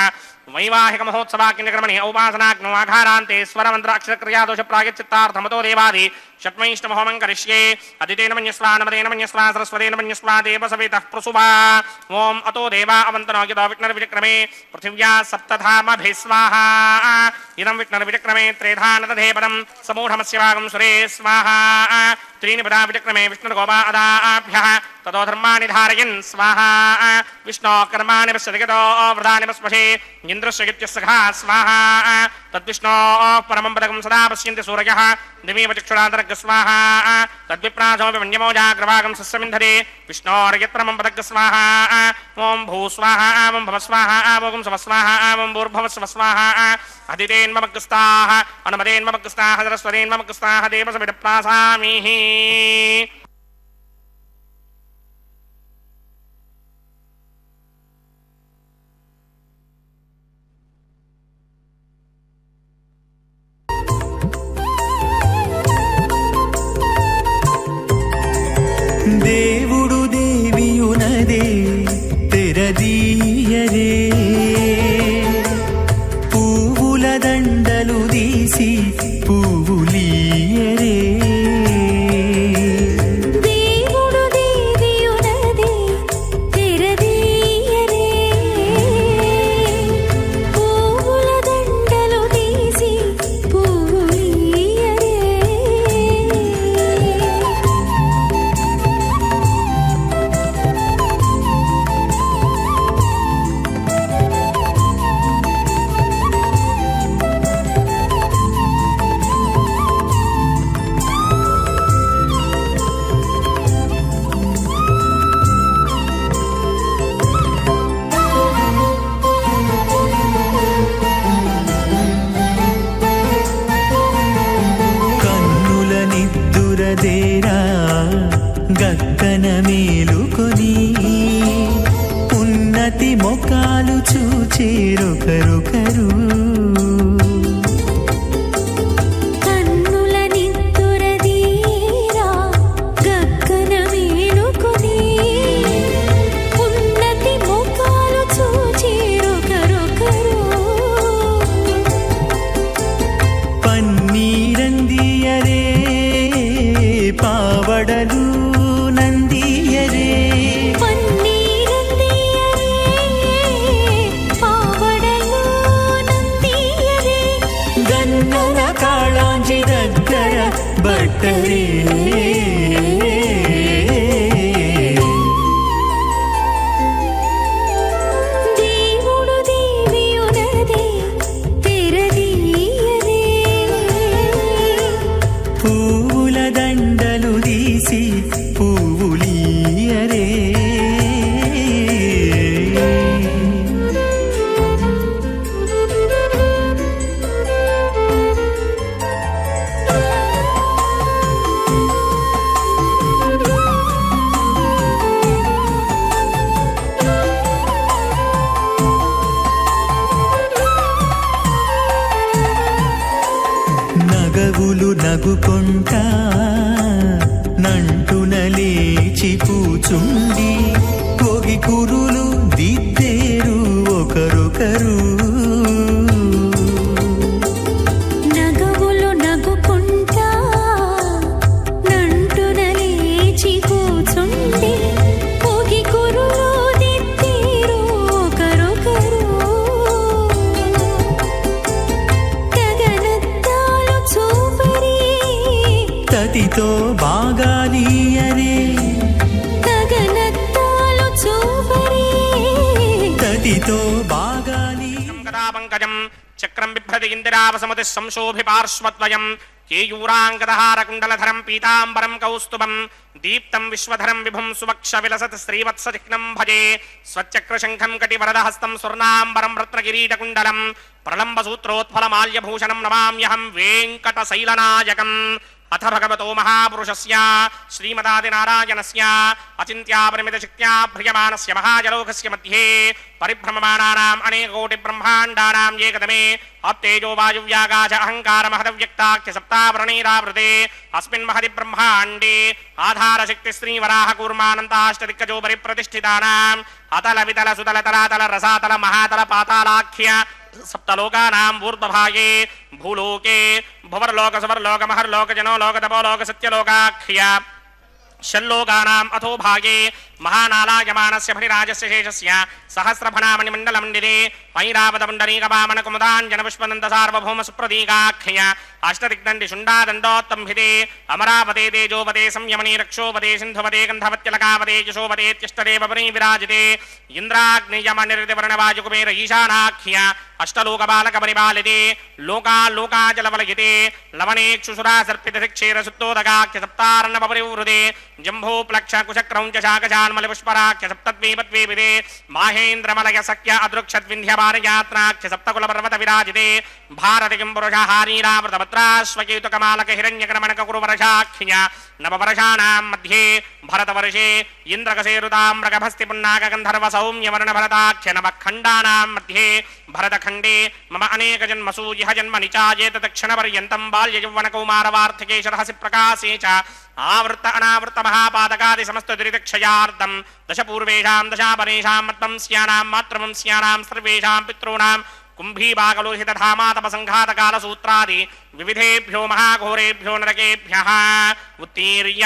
वैवाहिकमहोत्सवाग्निकर्मणि औपासनाग्नो आघारान्ते स्वरमन्त्राक्षरक्रियादोषप्रायच्चित्तार्थमतो देवादि षट्मैष्टमहोमं करिष्ये अदितेन मन्यस्वा नमतेन मन्यस्वा सरस्वतेन मन्यस्वा देवसवितः प्रसुवा ओं अतो देवा अवन्तनो यतो विघ्नर्विचक्रमे पृथिव्या सप्तधामभिः स्वाहा इदं विघ्नर्विचक्रमे त्रेधानदधेपदं समूढमस्य भागं सुरे स्वाहा त्रीणि पदा विचक्रमे विष्णुर्गोपादाभ्यः ततो धर्माणि धारयन् स्वाहा विष्णो कर्माणि पश्यति गतो व्रतानि पस्पशे इन्द्रस्य गित्यस्सखा स्वाहा तद्विष्णो परमं पदकं सदा पश्यन्ति सूरयः दिवीव चक्षुरान्तरग् स्वाहा तद्विप्रासोऽपि मन्यमोजाग्रभागं सस्यमिन्धरे विष्णोर्यत्परमं पदग् स्वाहा ओं भू स्वाहा ओं भव स्वाहा ओं सव स्वाहा ओं भूर्भुवस्सुव स्वाहा अदितेन्ममग्रस्ताः अनुमतेन्ममग्रस्ताः सरस्वतेन्ममग्रस्ताः देवसविदप्रासामीः దేవుడు దేవియునదే తెరదీయరే పువ్వుల దండలు తీసి పువ్వులీయరే దేవుడు దేవియునదే తెరదీయరే పువ్వుల దండలు తీసి పువ్వులీయరే కన్నుల నిద్దురదేరా గక్కన మేలుకొని ఉన్నతి మొకాలు చూచేరొకరొకరు కన్నుల నిద్దురదీరా గగ్గన మేలుకొని ఉన్నతి ముఖాలు చూచేరొకరొకరు పన్నీరందియరే పావడలు నందియరే పన్నీరందియరే పావడలు నందియరే గన్నల కాళాంజి దగ్గర బట్టరే దేవుడు దేవియునదే తెరదీయరే పువ్వుల దండలు తీసి పువ్వులీయరే నగవులు నగుకొంటా నంటున లేచి కూచుండి పొగి కురులు దిద్దేరు ఒకరొకరు నగవులు నగుకుంటా నంటున లేచి కూచుండి పొగి కురులు దిద్దేరు ఒకరొకరు గగనద్దాలు చూపరి తతితో బాగాలీయరే గగనద్దాలు చూపరి తతితో బాగాలి పంకజం చక్రం బిభ్రతి ఇందిరావసమతి సంశోభి పార్శ్వద్వయం కేయూరాంగదహారకుండలధరం పీతాంబరం కౌస్తుభం దీప్తం విశ్వధరం విభుం సువక్ష విలసత్ శ్రీవత్సచిహ్నం భజే స్వచక్రశంఖం కటివరదహస్తం స్వర్ణాంబరం రత్నకిరీటకుండలం ప్రళంబసూత్రోత్ఫలమాల్యభూషణం నమామ్యహం వెంకటశైలనాయకం అథ భగవతో మహాపురుషస్య శ్రీమదాదినారాయణస్య అచింత్యాపరిమితశక్త్యా భ్రియమానస్య మహాజలౌకస్య మధ్యే పరిభ్రమమాణానాం అనేకోటి బ్రహ్మాండానాం ఏకదమే అప్తేజో వాయువ్యాకాశ అహంకార మహదవ్యక్తాఖ్య సప్తావరణీరావృతే అస్మిన్ మహది బ్రహ్మాండే ఆధారశక్తి శ్రీవరాహ కూర్మానంతాష్టదిక్కజో పరిప్రతిష్ఠితానాం అతల వితల సుతల తలాతల రసాతల మహాతల పాతాళాఖ్య సప్తలోకానాం ఊర్ధ్వభాగే భూలోకే భువర్లోక సువర్లోక మహర్లోక జనోలోక తపోలోక సత్యలోకాఖ్య షల్లోకానాం అథో భాగే మహానాలాయమానస్య ఫణిరాజస్య శేషస్య సహస్రఫణామణిమండలమండిరే ఐరావతపుండరీకవామన కుముదాంజన పుష్పనంద సార్వభౌమ సుప్రదీకాఖ్య అష్టదిగ్దండి శుండాదండోత్తంభిదే అమరావతే తేజోవతే సంయమనీ రక్షోవతే సింధువతే గంధవత్యలకావతే యశోవతేత్యష్టదేవ పరీ విరాజితే ఇంద్రాగ్నియమనిర్దివర్ణవాయుకుమేర ఈశానాఖ్య అష్టలోకబాలకపరిపాలితే లోకాలోకాచలవలయితే లవణేక్షుసురా సర్పితక్షేర సుత్తోదకాఖ్య సప్తారణపరివృతే జంభోప్లక్ష కుశక్రౌంచ శాకశాన్మలిపుష్పరాఖ్య సప్తద్వీపద్వీపిదే మాహేంద్రమలయ సఖ్య అదృక్షద్వింధ్యపారయాత్రాఖ్య సప్తకులపర్వత విరాజితే భారతికిం పురుషహారీరావృతభద్రాశ్వకేతుకమాలక హిరణ్యకరమణక కురువర్షాఖ్య నవవర్షాణాం మధ్యే భరతవర్షే ఇంద్రకసేరుతామ్రగభస్తి పున్నాక గంధర్వ సౌమ్యవర్ణ భరతాఖ్య నవఖండానాం మధ్యే భరతఖండే మమ అనేక జన్మసు ఇహ జన్మ నిచాయేత దక్షిణపర్యంతం బాల్య యౌవన కౌమారవార్ధకే శరహసి ప్రకాశే చ ఆవృత అనావృత మహాపాదకాది సమస్త దురితక్షయార్థం దశ పూర్వేషాం దశాపరేషాం మత్వంస్యానాం మాతృవంస్యానాం సర్వేషాం పితॄణాం కుంభీబాగలోహితధామాతపసంఘాతకాలసూత్రాది వివిధేభ్యో మహాఘోరేభ్యో నరకేభ్యః ఉత్తీర్య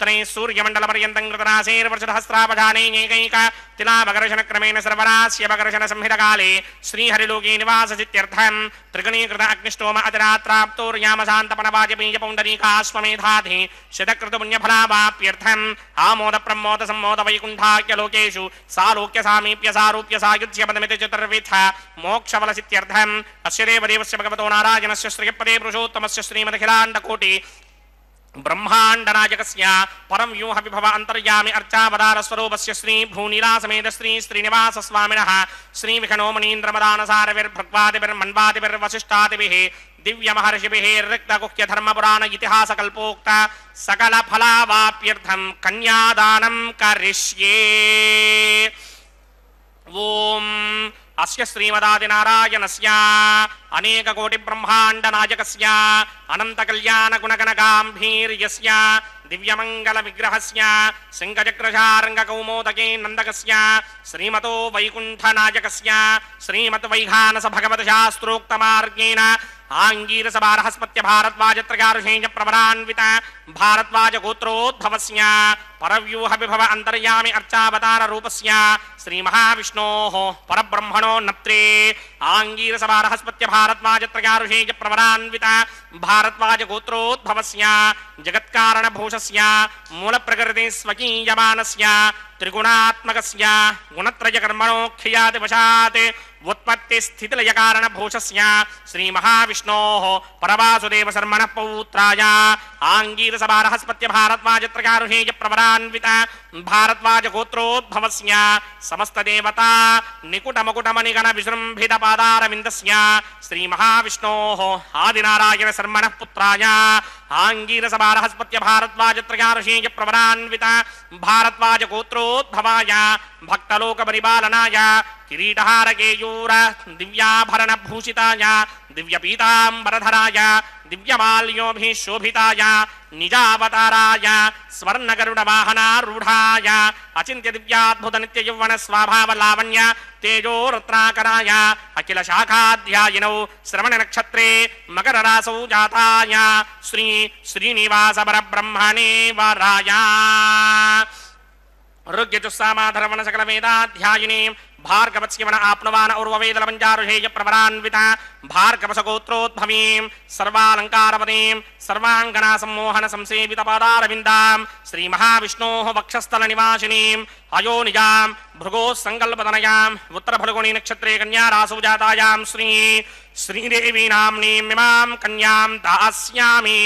త్రై సూర్యమండలపర్యంతం కృతరాశేర్వర్షసహస్రావధానైకైక తిలావకర్షణక్రమేణ సర్వరాస్యవకర్షణ సంహితకాలే శ్రీహరిలోకే నివాససిత్యర్థం త్రిగణీకృత అగ్నిష్టోమ అతిరాత్రాప్తోర్యామశాంతపనవాజపేయ పౌండరీకాశ్వమేధాధి శతకృతపుణ్యఫలావాప్యర్థం ఆమోద ప్రమోద సమ్మోద వైకుంఠాఖ్య లోకేషు సాలోక్య సామీప్య సారూప్య సాయుధ్య పదమితి చతుర్విధ మోక్షఫలసిత్యర్థం అస్య దేవదేవస్య భగవతో నారాయణస్య శ్రీపదే పురుషోత్తమస్య శ్రీమదఖిలాండకోటి బ్రహ్మాండనాయకస్య పరం వ్యూహ విభవ అంతర్యామి అర్చావతార స్వరూపస్య శ్రీ భూనీలాసమేత శ్రీ శ్రీనివాస స్వామినః శ్రీ విఘ్నోమనీంద్రమదానసారవిర్భృగ్వాదిభిర్వశిష్టాదిభిః దివ్య మహర్షిభిః రిక్తగుహ్య ధర్మపురాణ ఇతిహాస కల్పోక్త సకల ఫలావాప్యర్థం కన్యాదానం కరిష్యే. ఓం అస్య శ్రీమదాదినారాయణస్య అనేక కోటి బ్రహ్మాండ నాయకస్య అనంత కళ్యాణ గుణగణగాంభీర్యస్య దివ్యమంగళ విగ్రహస్య సింగచక్రశారంగ కౌమోదకే నందకస్య శ్రీమతో వైకుంఠ నాయకస్య శ్రీమత్ వైఖానస భగవత శాస్త్రోక్త మార్గేణ ఆంగీరస బృహస్పత్య భారద్వాజత్రయారుషేయ ప్రవరాన్విత భారద్వాజ గోత్రోద్భవస్య పరవ్యూహ విభవ అంతర్యామి అర్చావతార రూపస్య శ్రీ మహావిష్ణోః పరబ్రహ్మణో నత్రే ఆంగీరస బృహస్పత్య భారద్వాజత్రయారుషేయ ప్రవరాన్విత భారద్వాజ గోత్రోద్భవస్య జగత్కారణ భూషస్య మూల ప్రకృతి స్వకీయమానస్య త్రిగుణాత్మకస్య గుణత్రయ కర్మణోఖ్యాతి వశాత్ ఉత్పత్తి స్థితిలయ కారణ భూషస్య శ్రీ మహావిష్ణోః పరవాసుదేవ శర్మణ పౌత్రాయ ఆంగీరస బృహస్పత్య భారద్వాజత్రయారుషేయ ప్రవరాన్విత భారద్వాజ గోత్రోద్భవస్య సమస్త దేవతా నికుట మకుటమణిగణ విజృంభిత పాదారవిందస్య శ్రీ మహావిష్ణోః ఆదినారాయణ శర్మణ పుత్రాయ ఆంగీరస బృహస్పత్య భారద్వాజత్రయారుషేయ ప్రవరాన్విత భారద్వాజ గోత్రోద్భవాయ భక్తలోక పరిపాలనాయ కిరీటహారకేయూర దివ్యాభరణ భూషితాయ దివ్యపీతాంబరధరాయ దివ్యమాల్యోభిః శోభితాయ నిజావతారాయ స్వర్ణగరుడ వాహనారూఢాయ అచింత్య దివ్యాద్భుత నిత్య యౌవన స్వభావ లావణ్య తేజో రత్నాకరాయ అఖిల శాఖాధ్యాయినౌ శ్రవణ నక్షత్రే మకర రాసౌ జాతాయ శ్రీ శ్రీనివాస పరబ్రహ్మణే వరాయ ఋగ్యజుస్సామాధరవణ సకల వేదాధ్యాయిని భార్గవస్యవన ఆప్నవాన ఉర్వవేదల పంచారుషేయ ప్రవరాన్విత భార్గవసగోత్రోద్భవీం సర్వాలంకారపదీం సర్వాంగనా సమ్మోహన సంసేవిత పాదారవిందాం శ్రీ మహావిష్ణోః వక్షస్థల నివాసినీం అయోనిజాం భృగోః సంకల్పతనయాం ఉత్తరఫల్గుణీ నక్షత్రే కన్యా రాసౌ జాతాయాం శ్రీ శ్రీదేవీ నామ్నీం ఇమాం కన్యాం దాస్యామి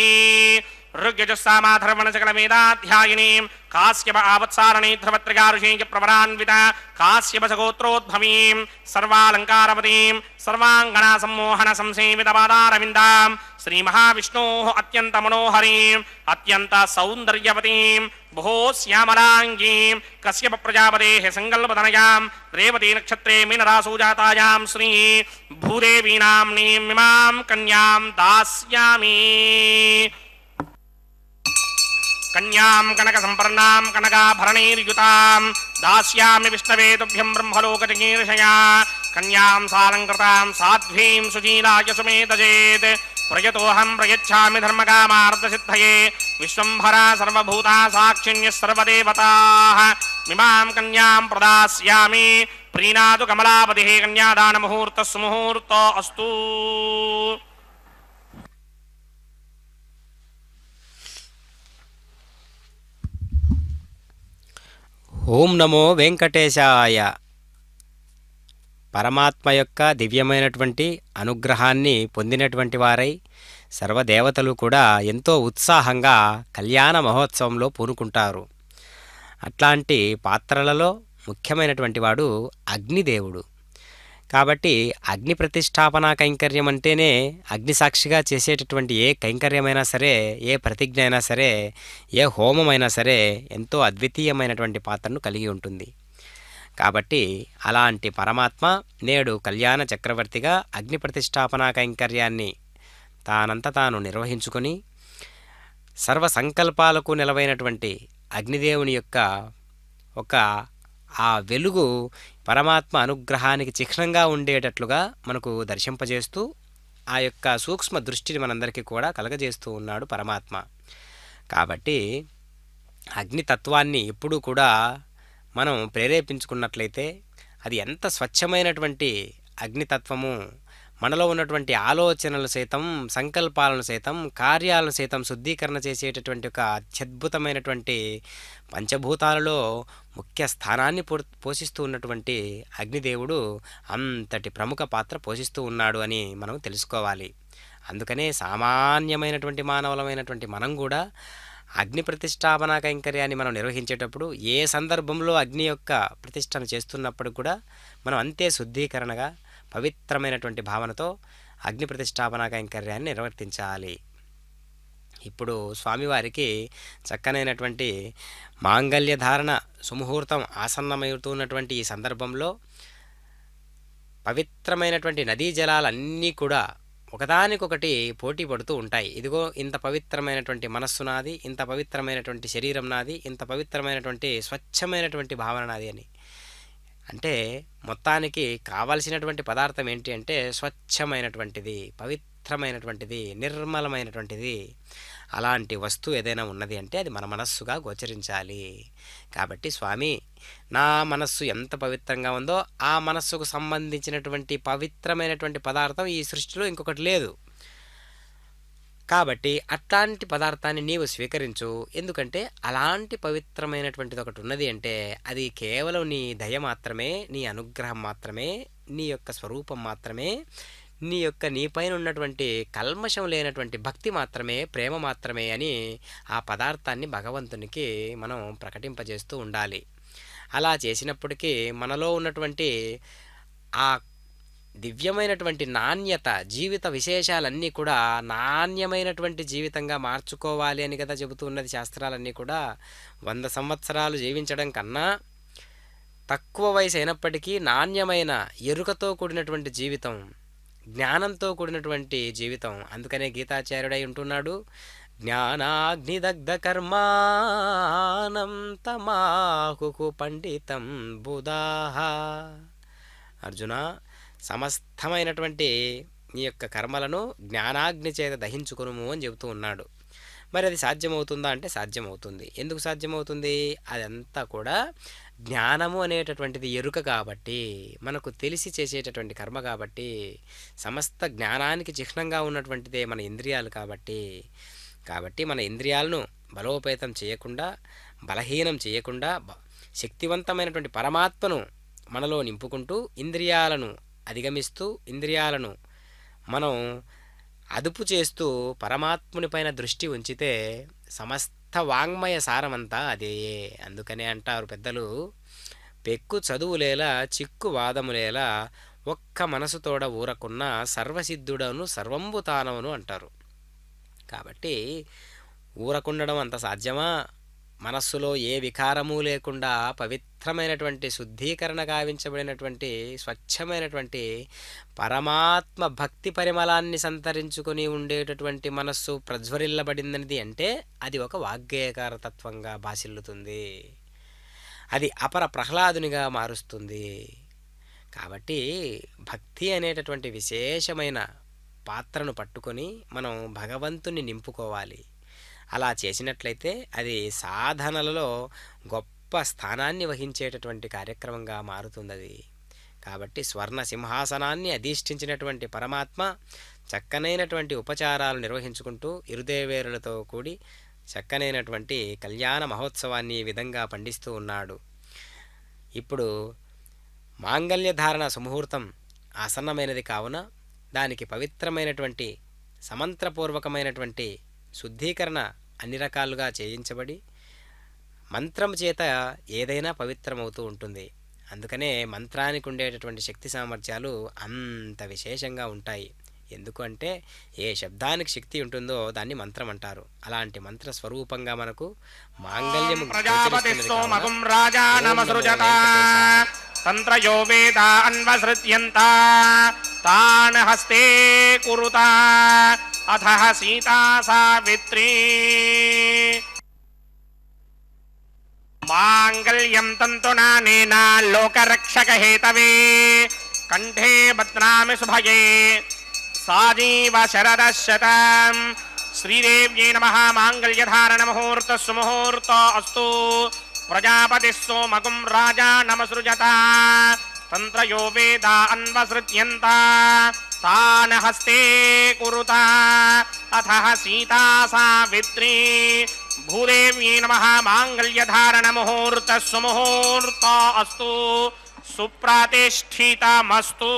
ఋగ్యజుస్సామాధరవణ సకల వేదాధ్యాయినీం కాశ్యప ఆవత్సారణే ధ్రువత్రిగా ఋషీంచ ప్రవరాన్విత కాశ్యప సగోత్రోద్భవీం సర్వాలంకారవతీం సర్వాంగనా సమ్మోహన సంసేవిత పాదారవిందాం శ్రీ మహావిష్ణోః అత్యంత మనోహరీం అత్యంత సౌందర్యవతీం బహో శ్యామలాంగీం కశ్యప ప్రజాపతేః సంకల్పతనయాం రేవతీ నక్షత్రే మీనరాశౌ జాతాయాం శ్రీ భూదేవీనామ్నీం ఇమాం కన్యాం దాస్యామి. కన్యాం కనక సంపర్ణాం కనకాభరణైర్యుతాం దాస్యామి విష్ణవే తుభ్యం బ్రహ్మలోకజగీర్షయా. కన్యాం సాలంకృతాం సాధ్వీం సుశీలాయ సుమేతజేత్ ప్రయతోహం ప్రయచ్ఛామి ధర్మకామార్థసిద్ధయే. విశ్వంభరా సర్వభూతా సాక్షిణ్యः సర్వదేవతాః మిమాం కన్యాం ప్రదాస్యామి. ప్రీణాతు కమలాపతిః కన్యాదానముహూర్తः సుముహూర్తో అస్తు. ఓం నమో వెంకటేశాయ. పరమాత్మ యొక్క దివ్యమైనటువంటి అనుగ్రహాన్ని పొందినటువంటి వారై సర్వదేవతలు కూడా ఎంతో ఉత్సాహంగా కళ్యాణ మహోత్సవంలో పూనుకుంటారు. అట్లాంటి పాత్రలలో ముఖ్యమైనటువంటి వాడు అగ్నిదేవుడు. కాబట్టి అగ్ని ప్రతిష్టాపన కైంకర్యం అంటేనే అగ్నిసాక్షిగా చేసేటటువంటి ఏ కైంకర్యమైనా సరే, ఏ ప్రతిజ్ఞ అయినా సరే, ఏ హోమమైనా సరే ఎంతో అద్వితీయమైనటువంటి పాత్రను కలిగి ఉంటుంది. కాబట్టి అలాంటి పరమాత్మ నేడు కళ్యాణ చక్రవర్తిగా అగ్ని ప్రతిష్టాపన కైంకర్యాన్ని తానంత తాను నిర్వహించుకొని సర్వ సంకల్పాలకు నిలవైనటువంటి అగ్నిదేవుని యొక్క ఒక ఆ వెలుగు పరమాత్మ అనుగ్రహానికి చిహ్నంగా ఉండేటట్లుగా మనకు దర్శింపజేస్తూ ఆ యొక్క సూక్ష్మ దృష్టిని మనందరికీ కూడా కలగజేస్తూ ఉన్నాడు పరమాత్మ. కాబట్టి అగ్నితత్వాన్ని ఎప్పుడూ కూడా మనం ప్రేరేపించుకున్నట్లయితే అది ఎంత స్వచ్ఛమైనటువంటి అగ్నితత్వము మనలో ఉన్నటువంటి ఆలోచనలు సైతం, సంకల్పాలను సైతం, కార్యాలను సైతం శుద్ధీకరణ చేసేటటువంటి ఒక అత్యద్భుతమైనటువంటి పంచభూతాలలో ముఖ్య స్థానాన్ని పోషిస్తూ ఉన్నటువంటి అగ్నిదేవుడు అంతటి ప్రముఖ పాత్ర పోషిస్తూ ఉన్నాడు అని మనం తెలుసుకోవాలి. అందుకనే సామాన్యమైనటువంటి మానవులమైనటువంటి మనం కూడా అగ్ని ప్రతిష్టాపన కైంకర్యాన్ని మనం నిర్వహించేటప్పుడు ఏ సందర్భంలో అగ్ని యొక్క ప్రతిష్టను చేస్తున్నప్పుడు కూడా మనం అంతే శుద్ధీకరణగా పవిత్రమైనటువంటి భావనతో అగ్ని ప్రతిష్టాపన కైంకర్యాన్ని నిర్వర్తించాలి. ఇప్పుడు స్వామివారికి చక్కనైనటువంటి మాంగళ్య ధారణ సుముహూర్తం ఆసన్నమవుతున్నటువంటి ఈ సందర్భంలో పవిత్రమైనటువంటి నదీ జలాలన్నీ కూడా ఒకదానికొకటి పోటీ పడుతూ ఉంటాయి. ఇదిగో ఇంత పవిత్రమైనటువంటి మనస్సు నాది, ఇంత పవిత్రమైనటువంటి శరీరం నాది, ఇంత పవిత్రమైనటువంటి స్వచ్ఛమైనటువంటి భావన నాది అని. అంటే మొత్తానికి కావలసినటువంటి పదార్థం ఏంటి అంటే స్వచ్ఛమైనటువంటిది, పవిత్రమైనటువంటిది, నిర్మలమైనటువంటిది. అలాంటి వస్తువు ఏదైనా ఉన్నది అంటే అది మన మనస్సుగా గోచరించాలి. కాబట్టి స్వామి, నా మనస్సు ఎంత పవిత్రంగా ఉందో ఆ మనస్సుకు సంబంధించినటువంటి పవిత్రమైనటువంటి పదార్థం ఈ సృష్టిలో ఇంకొకటి లేదు. కాబట్టి అట్లాంటి పదార్థాన్ని నీవు స్వీకరించు. ఎందుకంటే అలాంటి పవిత్రమైనటువంటిది ఒకటి ఉన్నది అంటే అది కేవలం నీ దయ మాత్రమే, నీ అనుగ్రహం మాత్రమే, నీ యొక్క స్వరూపం మాత్రమే, నీ యొక్క నీపైన ఉన్నటువంటి కల్మషం లేనటువంటి భక్తి మాత్రమే, ప్రేమ మాత్రమే అని ఆ పదార్థాన్ని భగవంతునికి మనం ప్రకటింపజేస్తూ ఉండాలి. అలా చేసినప్పటికీ మనలో ఉన్నటువంటి ఆ దివ్యమైనటువంటి నాణ్యత, జీవిత విశేషాలన్నీ కూడా నాణ్యమైనటువంటి జీవితంగా మార్చుకోవాలి అని కదా చెబుతూ ఉన్నది శాస్త్రాలన్నీ కూడా. 100 సంవత్సరాలు జీవించడం కన్నా తక్కువ వయసు అయినప్పటికీ నాణ్యమైన ఎరుకతో కూడినటువంటి జీవితం, జ్ఞానంతో కూడినటువంటి జీవితం. అందుకనే గీతాచార్యుడై ఉంటున్నాడు, జ్ఞానాగ్నిదగ్ధ కర్మాణం తమాహు పండితం బుధాః. అర్జున, సమస్తమైనటువంటి నీ యొక్క కర్మలను జ్ఞానాగ్ని చేత దహించుకునుము అని చెబుతూ ఉన్నాడు. మరి అది సాధ్యమవుతుందా అంటే సాధ్యమవుతుంది. ఎందుకు సాధ్యమవుతుంది? అదంతా కూడా జ్ఞానము అనేటటువంటిది ఎరుక కాబట్టి, మనకు తెలిసి చేసేటటువంటి కర్మ కాబట్టి, సమస్త జ్ఞానానికి చిహ్నంగా ఉన్నటువంటిదే మన ఇంద్రియాలు కాబట్టి మన ఇంద్రియాలను బలోపేతం చేయకుండా, బలహీనం చేయకుండా, శక్తివంతమైనటువంటి పరమాత్మను మనలో నింపుకుంటూ, ఇంద్రియాలను అధిగమిస్తూ, ఇంద్రియాలను మనం అదుపు చేస్తూ పరమాత్ముని పైన దృష్టి ఉంచితే సమస్త వాంగ్మయ సారమంతా అదే. అందుకనే అంటారు పెద్దలు, పెక్కు చదువులేలా చిక్కు వాదములేలా ఒక్క మనసుతోడ ఊరకున్న సర్వసిద్ధుడను సర్వంబు తానవును అంటారు. కాబట్టి ఊరకుండడం అంత సాధ్యమా? మనస్సులో ఏ వికారము లేకుండా పవిత్రమైనటువంటి శుద్ధీకరణ గావించబడినటువంటి స్వచ్ఛమైనటువంటి పరమాత్మ భక్తి పరిమళాన్ని సంతరించుకొని ఉండేటటువంటి మనస్సు ప్రజ్వరిల్లబడింది అంటే అది ఒక వాగ్గేయకార తత్వంగా భాసిల్లుతుంది. అది అపర ప్రహ్లాదునిగా మారుస్తుంది. కాబట్టి భక్తి అనేటటువంటి విశేషమైన పాత్రను పట్టుకొని మనం భగవంతుని నింపుకోవాలి. అలా చేసినట్లయితే అది సాధనలలో గొప్ప స్థానాన్ని వహించేటటువంటి కార్యక్రమంగా మారుతుంది. కాబట్టి స్వర్ణ సింహాసనాన్ని అధిష్ఠించినటువంటి పరమాత్మ చక్కనైనటువంటి ఉపచారాలు నిర్వహించుకుంటూ ఇరుదేవేరులతో కూడి చక్కనైనటువంటి కళ్యాణ మహోత్సవాన్ని ఈ విధంగా పండిస్తూ ఉన్నాడు. ఇప్పుడు మాంగళ్యధారణ సుముహూర్తం ఆసన్నమైనది కావున దానికి పవిత్రమైనటువంటి సమంత్రపూర్వకమైనటువంటి శుద్ధీకరణ అన్ని రకాలుగా చేయించబడి మంత్రం చేత ఏదైనా పవిత్రమవుతూ ఉంటుంది. అందుకనే మంత్రానికి ఉండేటటువంటి శక్తి సామర్థ్యాలు అంత విశేషంగా ఉంటాయి. ఎందుకంటే ఏ శబ్దానికి శక్తి ఉంటుందో దాన్ని మంత్రం అంటారు. అలాంటి మంత్ర స్వరూపంగా మనకు మాంగళ్యము తంత్రయో వేదా అన్వసృత్యంత తాన్ హస్తే కురుత అథః సీతా సావిత్రీ మాంగళ్యం తంతునానేన లోకరక్షకహేతవే కంఠే బధ్నామి శుభగే సాజీవ శరదశతం. శ్రీదేవ్యై నమః. మాంగళ్యధారణ ముహూర్త సుముహూర్త అస్తు. ప్రజాపతి సోమగుం రాజా నమసృజత తంత్రయో వేదా అన్వసృత్యంత తాన్ హస్తే కురుత అథః సీతా సావిత్రీ. భూదేవ్యై నమః. మాంగళ్యధారణ ముహూర్త సుముహూర్త అస్తు. సుప్రతిష్ఠితమస్తు.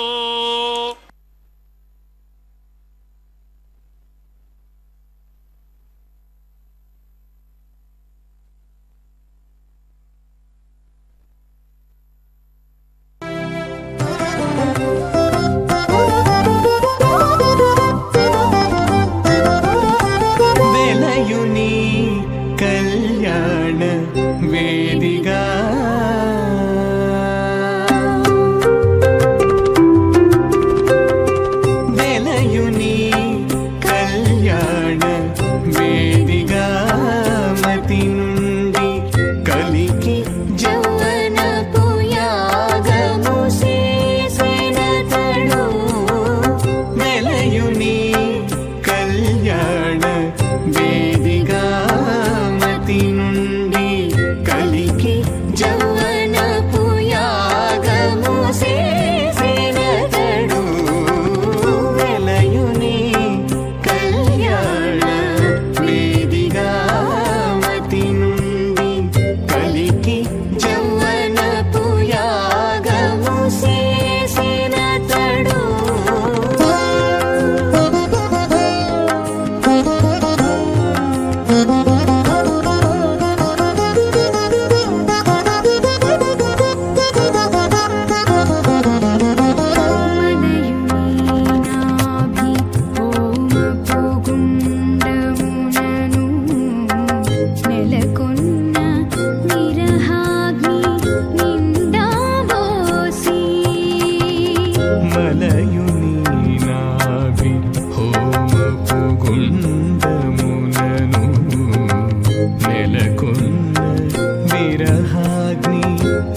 వెలయుని కళ్యాణ వేదిగా వెలయుని కళ్యాణ వేదిగా మతి నుండి కలికి జౌవనపు యాగము చేసినతడు వెలయుని కళ్యాణ వేదిగా మతి నుండి కలికి జౌవనపు యాగము చేసినతడు వెలయుని కళ్యాణ వేదిగా మతి నుండి కలికి జౌవనపు యాగము చేసినతడు మనయునాభి హోమపు గుండమునను నెలకొన్న విరహాగ్ని నిండాబోసి మలయుని నాభి హోమపు గుండమునను నెలకొన్న విరహాగ్ని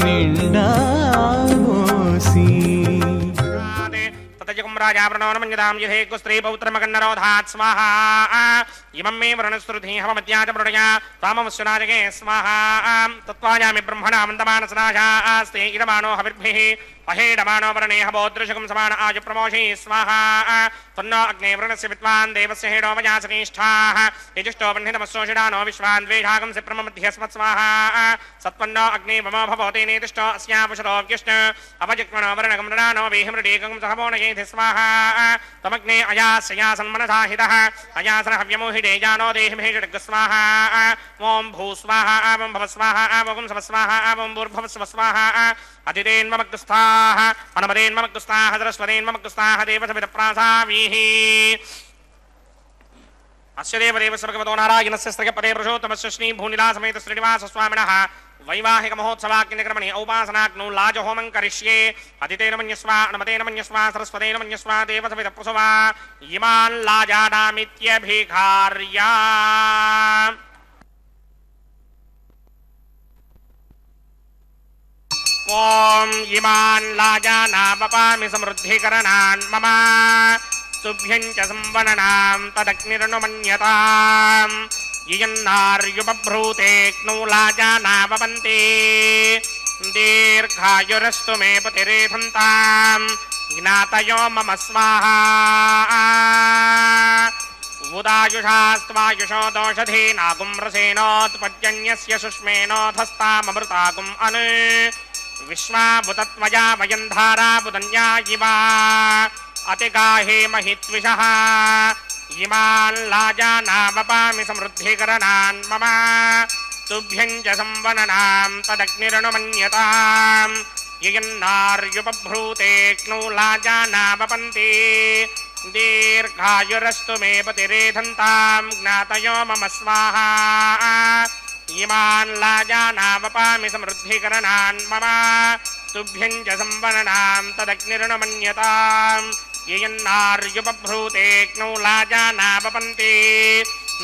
నిండామోసి తతజకం రాజా ప్రణవనమంజదాం యథేకు స్త్రీ పౌత్రమగన్నరోధాత్ స్వాహా. ఇమం మే వరుణశ్రుతి హవమత్యాచ ప్రణయ తామవస్సునాజకే స్వాహా. తత్వాయామి బ్రహ్మణా మందమానసనాశా ఆస్తే ఇదమానో హవిర్భిః अहेडमानो वरणेह बोद्रशकं समान आज प्रमोषि स्वाहा तन्नो अग्ने वृणस्य विद्वान् देवस्य हेडो मयासनिष्ठाः यजुष्टो बन्धितमस्सोषिडानो विश्वान् द्वेषागं सिप्रम मध्यस्मत् स्वाहा सत्पन्नो अग्ने वमो भवते नेतिष्ठो अस्यापुषतो व्यष्ट अपजक्मनो वर्णगं नृणानो वेहिमृडेकं सहमोनयेति स्वाहा तमग्ने अयास्यासन्मनसा हितः अयासन हव्यमोहिडे जानो देहिमेषडग स्वाहा ॐ भू स्वाहा ॐ भव स्वाहा ॐ सव स्वाहा ॐ भूर्भुव स्व स्वाहा अतिरेन्ममग्गुस्थाः अनमरेन्ममग्गुस्थाः सरस्वरेन्ममग्गुस्थाः देवसविदप्रासावीः अस्य देवदेवस्य भगवतो नारायणस्य स्त्रियपदे पुरुषोत्तमस्य श्रीभूनिलासमेत श्रीनिवासस्वामिनः वैवाहिकमहोत्सवाग्निक्रमणे औपासनाग्नौ लाजहोमं करिष्ये अतितेन मन्यस्वा अनमतेन मन्यस्वा सरस्वतेन मन्यस्वा देवसविदप्रसवा इमान् लाजानामित्यभिघार्या ॐ इमान् लाजानामपामि समृद्धिकरणान् मम तुभ्यं च संवननां तदग्निरनुमन्यताम् ययन्नार्युपभ्रूतेऽग्नौ लाजानावपन्ति दीर्घायुरस्तु मे पतिरेधन्ताम् ज्ञातयो मम स्वाहा उदायुषास्त्वायुषो दोषधीनागुं रसेनोत्पद्यन्यस्य सुष्मेनोधस्ताममृतागुम् अनु विश्वाभुतत्वया वयन्धारा बुदन्या इवा अतिगाहे महित्विषः इमान् लाजानावपामि समृद्धिकरणान् मम तुभ्यं च संवननां तदग्निरनुमन्यताम् ययन्नार्युपभ्रूतेऽग्नौ लाजानावपन्ति दीर्घायुरस्तु मे पतिरेधन्तां ज्ञातयो मम स्वाहा इमान् लाजानावपामि समृद्धिकरणान् मम तुभ्यं च संवननां तदग्निरनुमन्यताम् ययन्नार्युपभ्रूतेऽग्नौ लाजानावपन्ति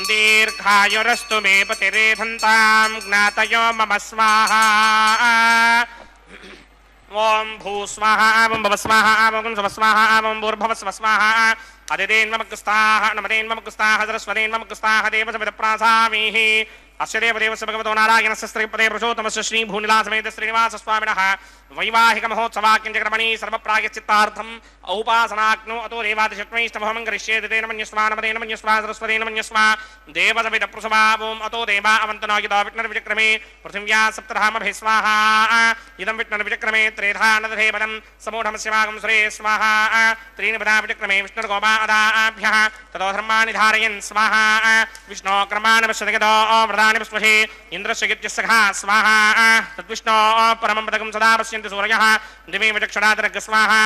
दीर्घायुरस्तु मे पतिरेधन्तां ज्ञातयो मम स्वाहा ॐ भू स्वाहा ॐ भव स्वाहा ॐ सव स्वाहा ॐ भूर्भुव स्व स्वाहा अदितेन्ममग्गुस्थाः नमतेन्ममग्गुस्थाः सरस्वतेन्ममग्गुस्थाः देवसविदप्रासामीः अस्य देवदेवस्य भगवतो नारायणस्य स्त्रियपदे पुरुषोत्तमस्य श्रीभूनिलासमेत श्रीनिवासस्वामिनः वैवाहिकमहोत्सवाक्यञ्चक्रमणी सर्वप्रायश्चित्तार्थम् औपासनाग्नौ अतो देवादिशत्वैष्टभवमं करिष्येति तेन मन्यस्वा नमतेन मन्यस्वा सरस्वतेन मन्यस्वा देवसविदप्रसवा ॐ अतो देवा अवन्तनो यदा विष्णुर्विचक्रमे पृथिव्या सप्तधामभिः स्वाहा इदं विष्णुर्विचक्रमे त्रेधा नदधे पदं समूढमस्य वागं सुरे स्वाहा त्रीणि पदा विचक्रमे विष्णुर्गोपा अदाभ्यः ततो धर्माणि धारयन् स्वाहा विष्णो क्रमान् पश्यतगतो व्रतानि पुष्पशे इन्द्रस्य गित्यस्य खा स्वाहा तद्विष्णो परमं पदकं सदा पश्यन्ति सूरयः दिवे विचक्षणादरग स्वाहा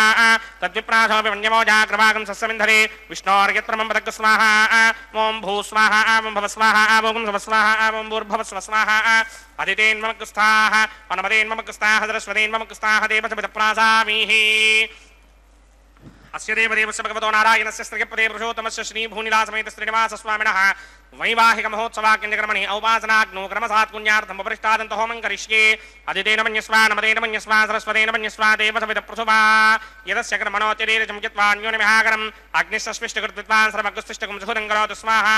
तद्विप्रासोऽपि वन्यमोजा क्रमागं सस्यमिन्धरे विष्णोर्यत्परमं पदक स्वाहा ॐ भू स्वाहा ॐ भव स्वाहा ॐ सव स्वाहा ॐ भूर्भुव स्व स्वाहा अदितेन्ममग्गुस्थाः अनमतेन्ममग्गुस्थाः सरस्वतेन्ममग्गुस्थाः देवसविदप्रासामीः अस्य देवदेवस्य भगवतो नारायणस्य स्त्रियपदे पुरुषोत्तमस्य श्रीभूनिलासमेत श्रीनिवासस्वामिनः वैवाहिकमहोत्सवाक्यञ्चक्रमणे औपासनाग्नौ क्रमसात्पुण्यार्थम् उपरिष्टादन्त होमं करिष्ये अदितेन मन्यस्वा नमतेन मन्यस्वा सरस्वतेन मन्यस्वा देवसविदप्रसवा यदस्य कर्मणोऽतिरेकं यत्वान्योनिमिहाकरम् अग्निस्स्पृष्टकृत्विद्वान् सर्वगुस्तिष्ठकं सुहृदं करोतु स्वाहा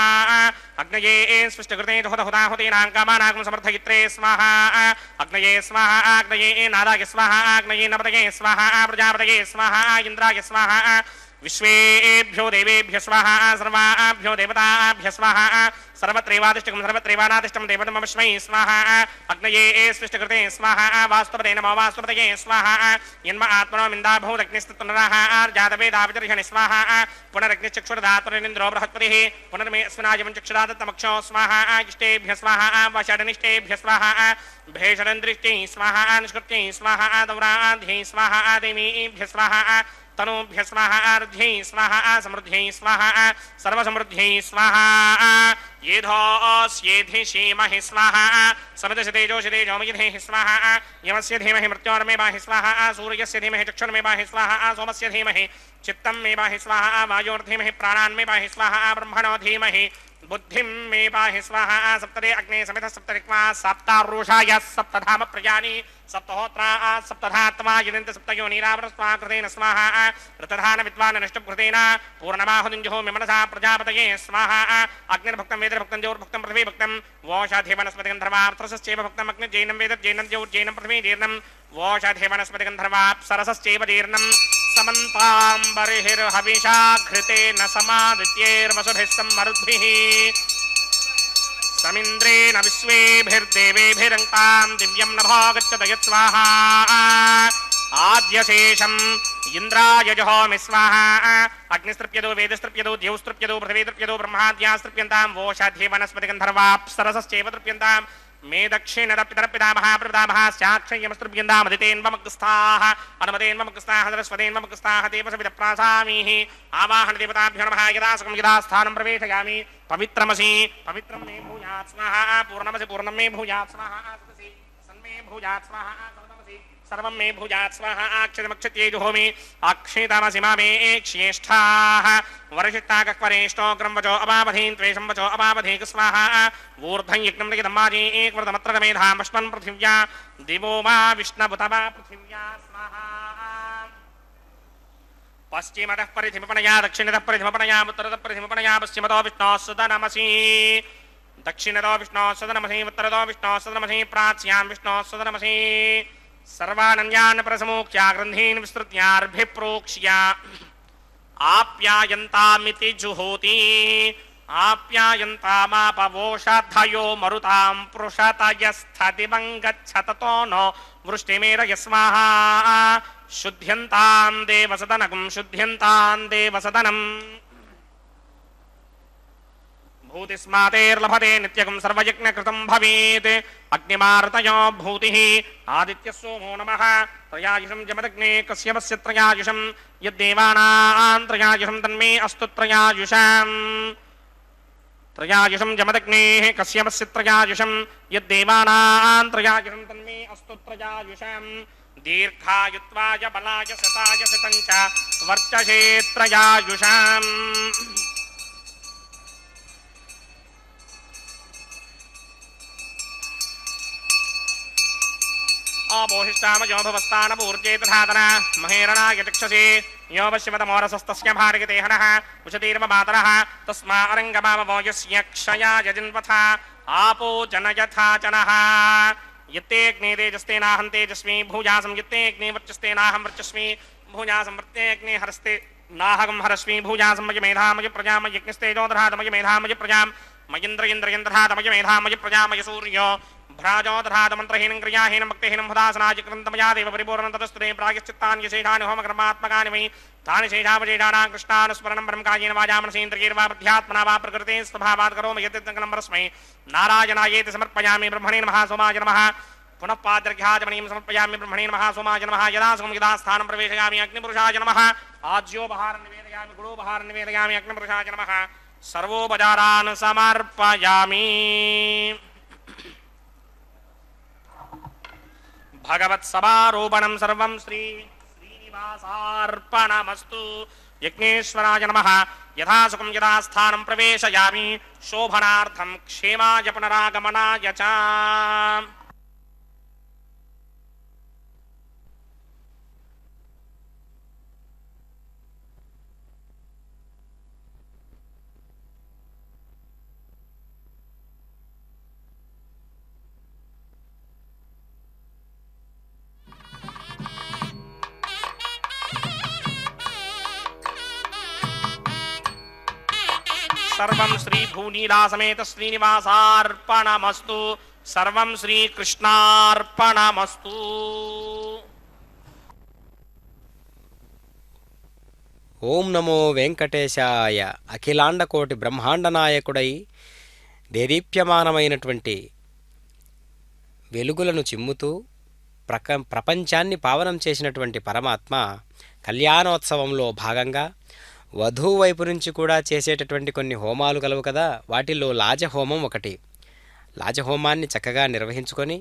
अग्नये स्पृष्टकृते हुताहुतीनां कामानागं समर्थयित्रे स्वाहा अग्नये स्वाहा अग्नये नाराय स्वाहा अग्नये नपतये स्वाहा प्रजापतये स्वाहा इन्द्राय स्वाहा विश्वेभ्यो देवेभ्य स्वाहा सर्वाभ्यो देवताभ्य स्वाहा सर्वत्रैवादिष्टकं सर्वत्रैवानादिष्टं देवतमस्मै स्वाहा अग्नये स्पृष्टकृते स्वाहा वास्तवते नमो वास्तवतये स्वाहा यन्म आत्मनो मिन्दाभूदग्निस्तुनरः आर्जातवेदावितर्षणि स्वाहा पुनरग्निश्चक्षुरधातुरिन्द्रो बृहस्पतिः पुनर्मे अस्मिनाजमं चक्षुरादत्तमक्षो स्वाहा इष्टेभ्य स्वाहा वषडनिष्टेभ्य स्वाहा भेषणदृष्टै स्वाहा निष्कृत्यै स्वाहा दौराध्यै स्वाहा देवीभ्य स्वाहा तनूभ्य स्वाहा अर्ध्यै स्वाहा समृद्ध्यै स्वाहा सर्वसमृद्ध्यै स्वाहा येधोऽस्येधिषीमहि स्वाहा समिदशतेजोषितेजोमयिधेहि स्वाहा यमस्य धीमहि मृत्योर्मेवाहि स्वाहा सूर्यस्य धीमहि चक्षुर्मेवाहि स्वाहा सोमस्य धीमहि चित्तं मेवाहि स्वाहा वायोर्धीमहि प्राणान्मेवाहि स्वाहा ब्रह्मणो धीमहि बुद्धिं मे पाहि स्वाहा सप्तदे अग्ने समितः सप्तरिक्मा सप्तारुषाय सप्तधाम प्रजानि सप्तहोत्रा सप्तधात्मा यजन्ति सप्तयोनिरावृस्वाकृतेन स्वाहा ऋतधान विद्वान् नष्टकृतेन पूर्णमाहुदिञ्जुहोमि मनसा प्रजापतये स्वाहा अग्निर्भक्तं वेदर्भक्तं ज्योर्भक्तं पृथ्वीभक्तं वोषाधिवनस्पतिगन्धर्वार्थसश्चैव भक्तम् अग्निर्जैनं वेदर्जैनं ज्योर्जैनं पृथ्वी जीर्णं वोषाधिवनस्पतिगन्धर्वाप्सरसश्चैव जीर्णं समन्ताम्बरिर्हविषा घृतेन समादित्यैर्वसुभिः सम्मरुद्भिः समिन्द्रेण विश्वेभिर्देवेभिरङ्कां दिव्यं नभो गच्छत यत्स्वाहा आद्यशेषम् इन्द्राय जहोमि स्वाहा अग्निस्तृप्यदो वेदस्तृप्यदो द्यौस्तृप्यदो पृथिवीतृप्यदो ब्रह्माद्यास्तृप्यन्तां वोषाध्यवनस्पतिगन्धर्वाप्सरसश्चैव तृप्यन्तां मे दक्षिणदपितरपितामह प्रपितामह साक्षयमस्तृप्यन्तामदितेन्वमग्रस्थाः अनुमतेन्वमग्रस्थाः सरस्वतेन्वमग्रस्थाः देवसविदप्रासामीः आवाहन देवताभ्यो नमः यदा सुखं यदा स्थानं प्रवेशयामि पवित्रमसि पवित्रं मे भूयात् स्वाहा पूर्णमसि पूर्णं मे भूयात् स्वाहा सदसि सन्मे भूयात् स्वाहा सदमसि सर्वं मे भूयात् स्वाहा अक्षतमक्षत्ये जुहोमि अक्षितमसि मामे एक्ष्येष्ठाः वरिष्ठाकक्वरेष्ठो क्रमवचो अपावधीन् त्वेषं वचो अपावधीक स्वाहा ऊर्ध्वं यज्ञं लिखितमाजी एकव्रतमत्र मेधामश्वन् पृथिव्या दिवो वा विष्णुभुतवा पृथिव्या स्वाहा पश्चिमतः परिधिमपणया दक्षिणतः परिधिमपणया उत्तरतः परिधिमपणया पश्चिमतो विष्णोः सदनमसि दक्षिणतो विष्णोः सदनमसि उत्तरतो विष्णोः सदनमसि प्राच्यां विष्णोः सदनमसि सर्वानन्यान् प्रसमोक्ष्या ग्रन्थीन् विस्तृत्यार्भिप्रोक्ष्य आप्यायन्तामिति जुहोति आप्यायन्तामापवोषाधयो मरुतां पृषतयस्थदिवं गच्छततो नो वृष्टिमेरय स्वाहा शुद्ध्यन्तां देवसदनं शुद्ध्यन्तां देवसदनम् भूतिस्मातेर्लभते नित्यकं सर्वयज्ञकृतं भवेत् अग्निमार्तयो भूतिः आदित्यः सोमो नमः त्रयायुषं जमदग्ने कस्यपस्य त्रयायुषं यद्देवानां त्रयायुषं तन्मे अस्तु त्रयायुषं जमदग्नेः कस्यपस्य त्रयायुषं यद्देवानां त्रयायुषं तन्मे अस्तु त्रयायुषं दीर्घायुत्वाय बलाय शताय शतं च वर्चसे त्रयायुषम् अपोहिष्टामयो भवस्तानपूर्जे तथातन महेरणाय चक्षसे यो वश्यमतमोरसस्तस्य भार्गते हनः उशतीर्वमातरः तस्मा अरङ्गमामवो यस्य क्षयाय जिन्वथा आपो जनयथा जनः यत्तेऽग्ने तेजस्तेनाहं तेजस्मि भूयासं यत्तेऽग्ने वर्चस्तेनाहं वर्चस्मि भूयासं वर्तेऽग्ने हरस्ते नाहं हरस्मि भूयासं मय मेधामय प्रजां यज्ञस्तेजोदधातमय मेधामय प्रजां मयेन्द्र इन्द्रयन्द्रधातमय मेधामय प्रजामय सूर्यो भ्राजोदधातमन्त्रहीनं क्रियाहीनं भक्तिहीनं हुदासनाजिकृन्तमया देव परिपूर्णतस्तुते प्रायश्चित्तानि यशेषानि होमकर्मात्मकानि वै तानि शेषावशेषाणां कृष्णानुस्मरणं परं कायेन वाचा मनसेन्द्रियैर्वा बुद्ध्यात्मना वा प्रकृते स्वभावात् करोमि यत्तङ्कलं परस्मै नारायणायेति समर्पयामि ब्रह्मणे नमः सोमाय नमः पुनः पाद्रघ्याजमणीं समर्पयामि ब्रह्मणे नमः सोमाय नमः यदा सुखं यदा स्थानं प्रवेशयामि अग्निपुरुषाय नमः आज्योपहारं निवेदयामि गुणोपहारं निवेदयामि अग्निपुरुषाय नमः सर्वोपचारान् समर्पयामि भगवत्सभारोपणं सर्वं श्रीनिवासार्पणमस्तु यज्ञेश्वराय नमः यथा सुखं यथा स्थानं प्रवेशयामि शोभनार्थं क्षेमाय पुनरागमनाय च सर्वं श्री भूनीला समेत श्रीनिवासार्पणमस्तु सर्वं श्रीकृष्णार्पणमस्तु ఓం నమో వెంకటేశాయ. అఖిలాండకోటి బ్రహ్మాండ నాయకుడై దేదీప్యమానమైనటువంటి వెలుగులను చిమ్ముతూ ప్రపంచాన్ని పావనం చేసినటువంటి పరమాత్మ కళ్యాణోత్సవంలో భాగంగా వధువు వైపు నుంచి కూడా చేసేటటువంటి కొన్ని హోమాలు కలవు కదా, వాటిల్లో లాజహోమం ఒకటి. లాజహోమాన్ని చక్కగా నిర్వహించుకొని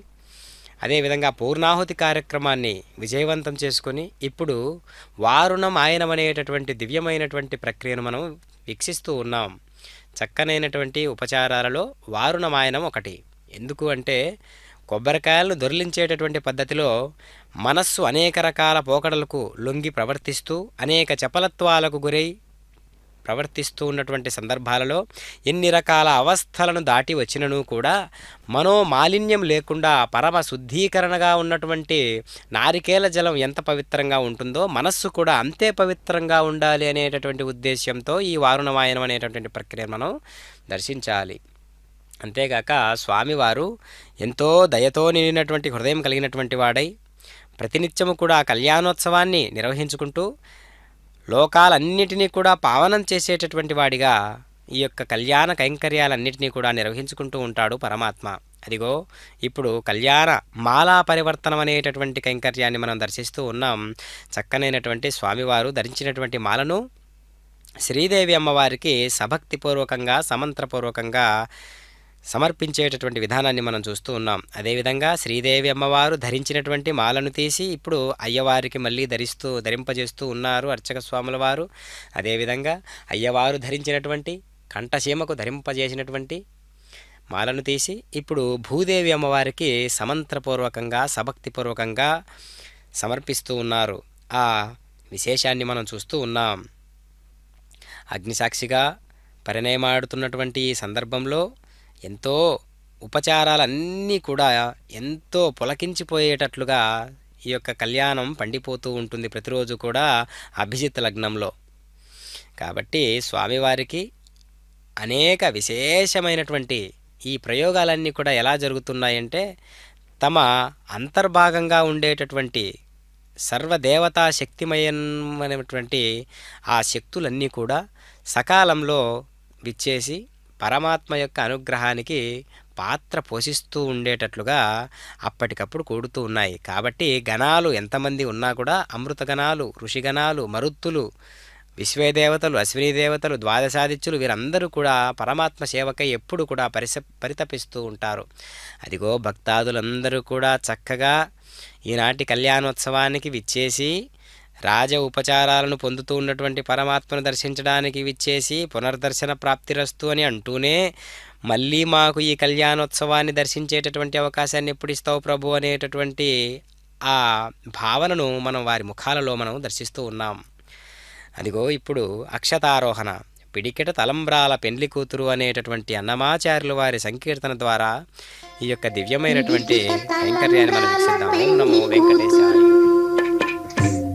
అదేవిధంగా పూర్ణాహుతి కార్యక్రమాన్ని విజయవంతం చేసుకొని ఇప్పుడు వారుణం ఆయనం అనేటటువంటి దివ్యమైనటువంటి ప్రక్రియను మనం వీక్షిస్తూ ఉన్నాం. చక్కనైనటువంటి ఉపచారాలలో వారుణమాయనం ఒకటి. ఎందుకు అంటే కొబ్బరికాయలను దొర్లించేటటువంటి పద్ధతిలో మనస్సు అనేక రకాల పోకడలకు లొంగి ప్రవర్తిస్తూ అనేక చపలత్వాలకు గురై ప్రవర్తిస్తూ ఉన్నటువంటి సందర్భాలలో ఎన్ని రకాల అవస్థలను దాటి వచ్చినను కూడా మనోమాలిన్యం లేకుండా పరమ శుద్ధీకరణగా ఉన్నటువంటి నారికేల జలం ఎంత పవిత్రంగా ఉంటుందో మనస్సు కూడా అంతే పవిత్రంగా ఉండాలి అనేటటువంటి ఉద్దేశ్యంతో ఈ వారుణమాయనం అనేటటువంటి ప్రక్రియను మనం దర్శించాలి. అంతేగాక స్వామివారు ఎంతో దయతో నిండినటువంటి హృదయం కలిగినటువంటి వాడై ప్రతినిత్యము కూడా కళ్యాణోత్సవాన్ని నిర్వహించుకుంటూ లోకాలన్నిటినీ కూడా పావనం చేసేటటువంటి వాడిగా ఈ యొక్క కళ్యాణ కైంకర్యాలన్నిటినీ కూడా నిర్వహించుకుంటూ ఉంటాడు పరమాత్మ. అదిగో ఇప్పుడు కళ్యాణ మాలా పరివర్తనం అనేటటువంటి కైంకర్యాన్ని మనం దర్శిస్తూ ఉన్నాం. చక్కనైనటువంటి స్వామివారు ధరించినటువంటి మాలను శ్రీదేవి అమ్మవారికి సభక్తిపూర్వకంగా సమంత్రపూర్వకంగా సమర్పించేటటువంటి విధానాన్ని మనం చూస్తూ ఉన్నాం. అదేవిధంగా శ్రీదేవి అమ్మవారు ధరించినటువంటి మాలను తీసి ఇప్పుడు అయ్యవారికి మళ్ళీ ధరింపజేస్తూ ఉన్నారు అర్చక స్వాముల వారు. అదేవిధంగా అయ్యవారు ధరించినటువంటి కంఠసీమకు ధరింపజేసినటువంటి మాలను తీసి ఇప్పుడు భూదేవి అమ్మవారికి సమంత్రపూర్వకంగా సభక్తిపూర్వకంగా సమర్పిస్తూ ఉన్నారు. ఆ విశేషాన్ని మనం చూస్తూ ఉన్నాం. అగ్నిసాక్షిగా పరిణయమాడుతున్నటువంటి ఈ సందర్భంలో ఎంతో ఉపచారాలన్నీ కూడా ఎంతో పులకించిపోయేటట్లుగా ఈ యొక్క కళ్యాణం పండిపోతూ ఉంటుంది ప్రతిరోజు కూడా అభిజిత్ లగ్నంలో. కాబట్టి స్వామివారికి అనేక విశేషమైనటువంటి ఈ ప్రయోగాలన్నీ కూడా ఎలా జరుగుతున్నాయంటే తమ అంతర్భాగంగా ఉండేటటువంటి సర్వదేవతా శక్తిమయమైనటువంటి ఆ శక్తులన్నీ కూడా సకాలంలో విచ్చేసి పరమాత్మ యొక్క అనుగ్రహానికి పాత్ర పోషిస్తూ ఉండేటట్లుగా అప్పటికప్పుడు కూడుతూ ఉన్నాయి. కాబట్టి గణాలు ఎంతమంది ఉన్నా కూడా అమృతగణాలు, ఋషిగణాలు, మరుత్తులు, విశ్వేదేవతలు, అశ్విని దేవతలు, ద్వాదశాదిత్యులు వీరందరూ కూడా పరమాత్మ సేవకై ఎప్పుడు కూడా పరితపిస్తూ ఉంటారు. అదిగో భక్తాదులందరూ కూడా చక్కగా ఈనాటి కళ్యాణోత్సవానికి విచ్చేసి రాజ ఉపచారాలను పొందుతూ ఉన్నటువంటి పరమాత్మను దర్శించడానికి విచ్చేసి పునర్దర్శన ప్రాప్తిరస్తు అని అంటూనే మళ్ళీ మాకు ఈ కళ్యాణోత్సవాన్ని దర్శించేటటువంటి అవకాశాన్ని ఎప్పుడు ఇస్తావు ప్రభు అనేటటువంటి ఆ భావనను మనం వారి ముఖాలలో మనం దర్శిస్తూ ఉన్నాం. అదిగో ఇప్పుడు అక్షతారోహణ పిడికెట తలంబ్రాల పెండ్లి కూతురు అనేటటువంటి అన్నమాచార్యులు వారి సంకీర్తన ద్వారా ఈ యొక్క దివ్యమైనటువంటి కైంకర్యాన్ని మనం వీక్షిద్దాం. ఓం నమో వెంకటేశాయ.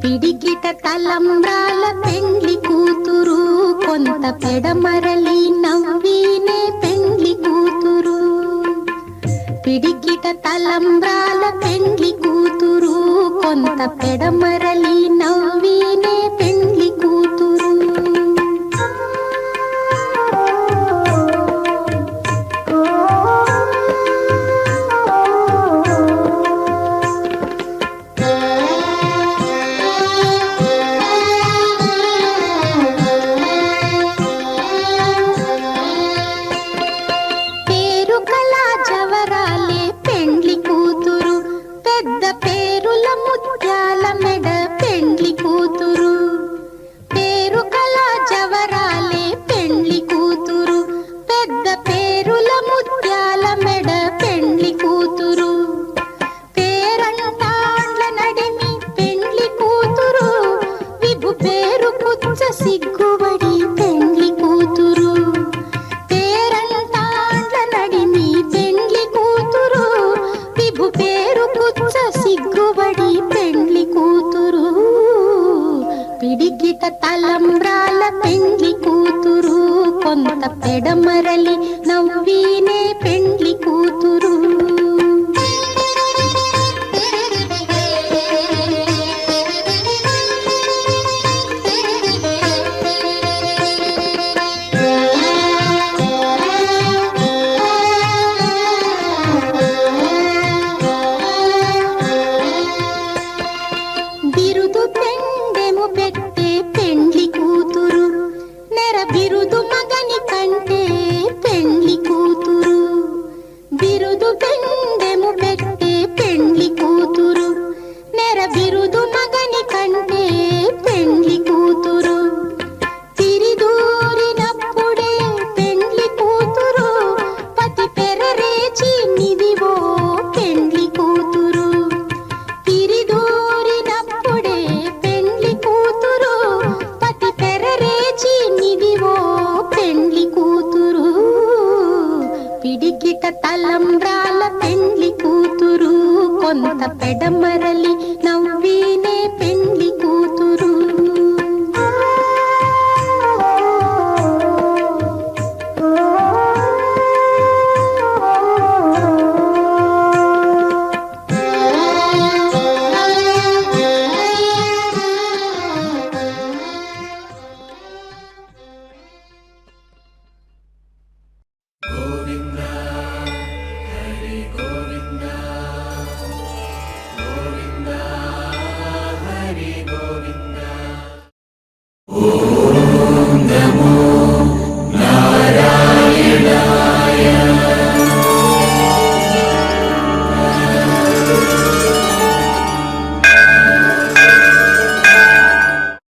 పిడికిట తలంబ్రాల పెండ్లి కూతురు కొంత పెడమరలి నవ్వినే పెండ్లి కూతురు. పిడికిట తలంబ్రాల పెండ్లి కూతురు కొంత పెడమరలి నవ్వినే పెండ్లి కూతురు. సిగ్గుబడి పెండ్లి కూతురు పేరంటాండ్ల నడిమి పెండ్లి కూతురు విభు పేరు పుచ్చ సిగ్గుబడి పెండ్లి కూతురు. పిడికిట తలంబ్రాల పెండ్లి కూతురు కొంత పెడమరలి నవ్వినే పెండ్లి కూతురు. బిరుదు పెండెము పెట్టే పెండ్లి కూతురు నెర బిరుదు మగని కంటే పెండ్లి కూతురు. బిరుదు పెండెము పెట్టే పెండ్లి కూతురు నెర బిరుదు మగని కంటే పెండ్లి కూతురు. తిరిదూరినప్పుడే పెండ్లి తలంబ్రాల పెండ్లి కూతురు కొంత పెడమరలి నవ్వీనే పెండ్లి కూతురు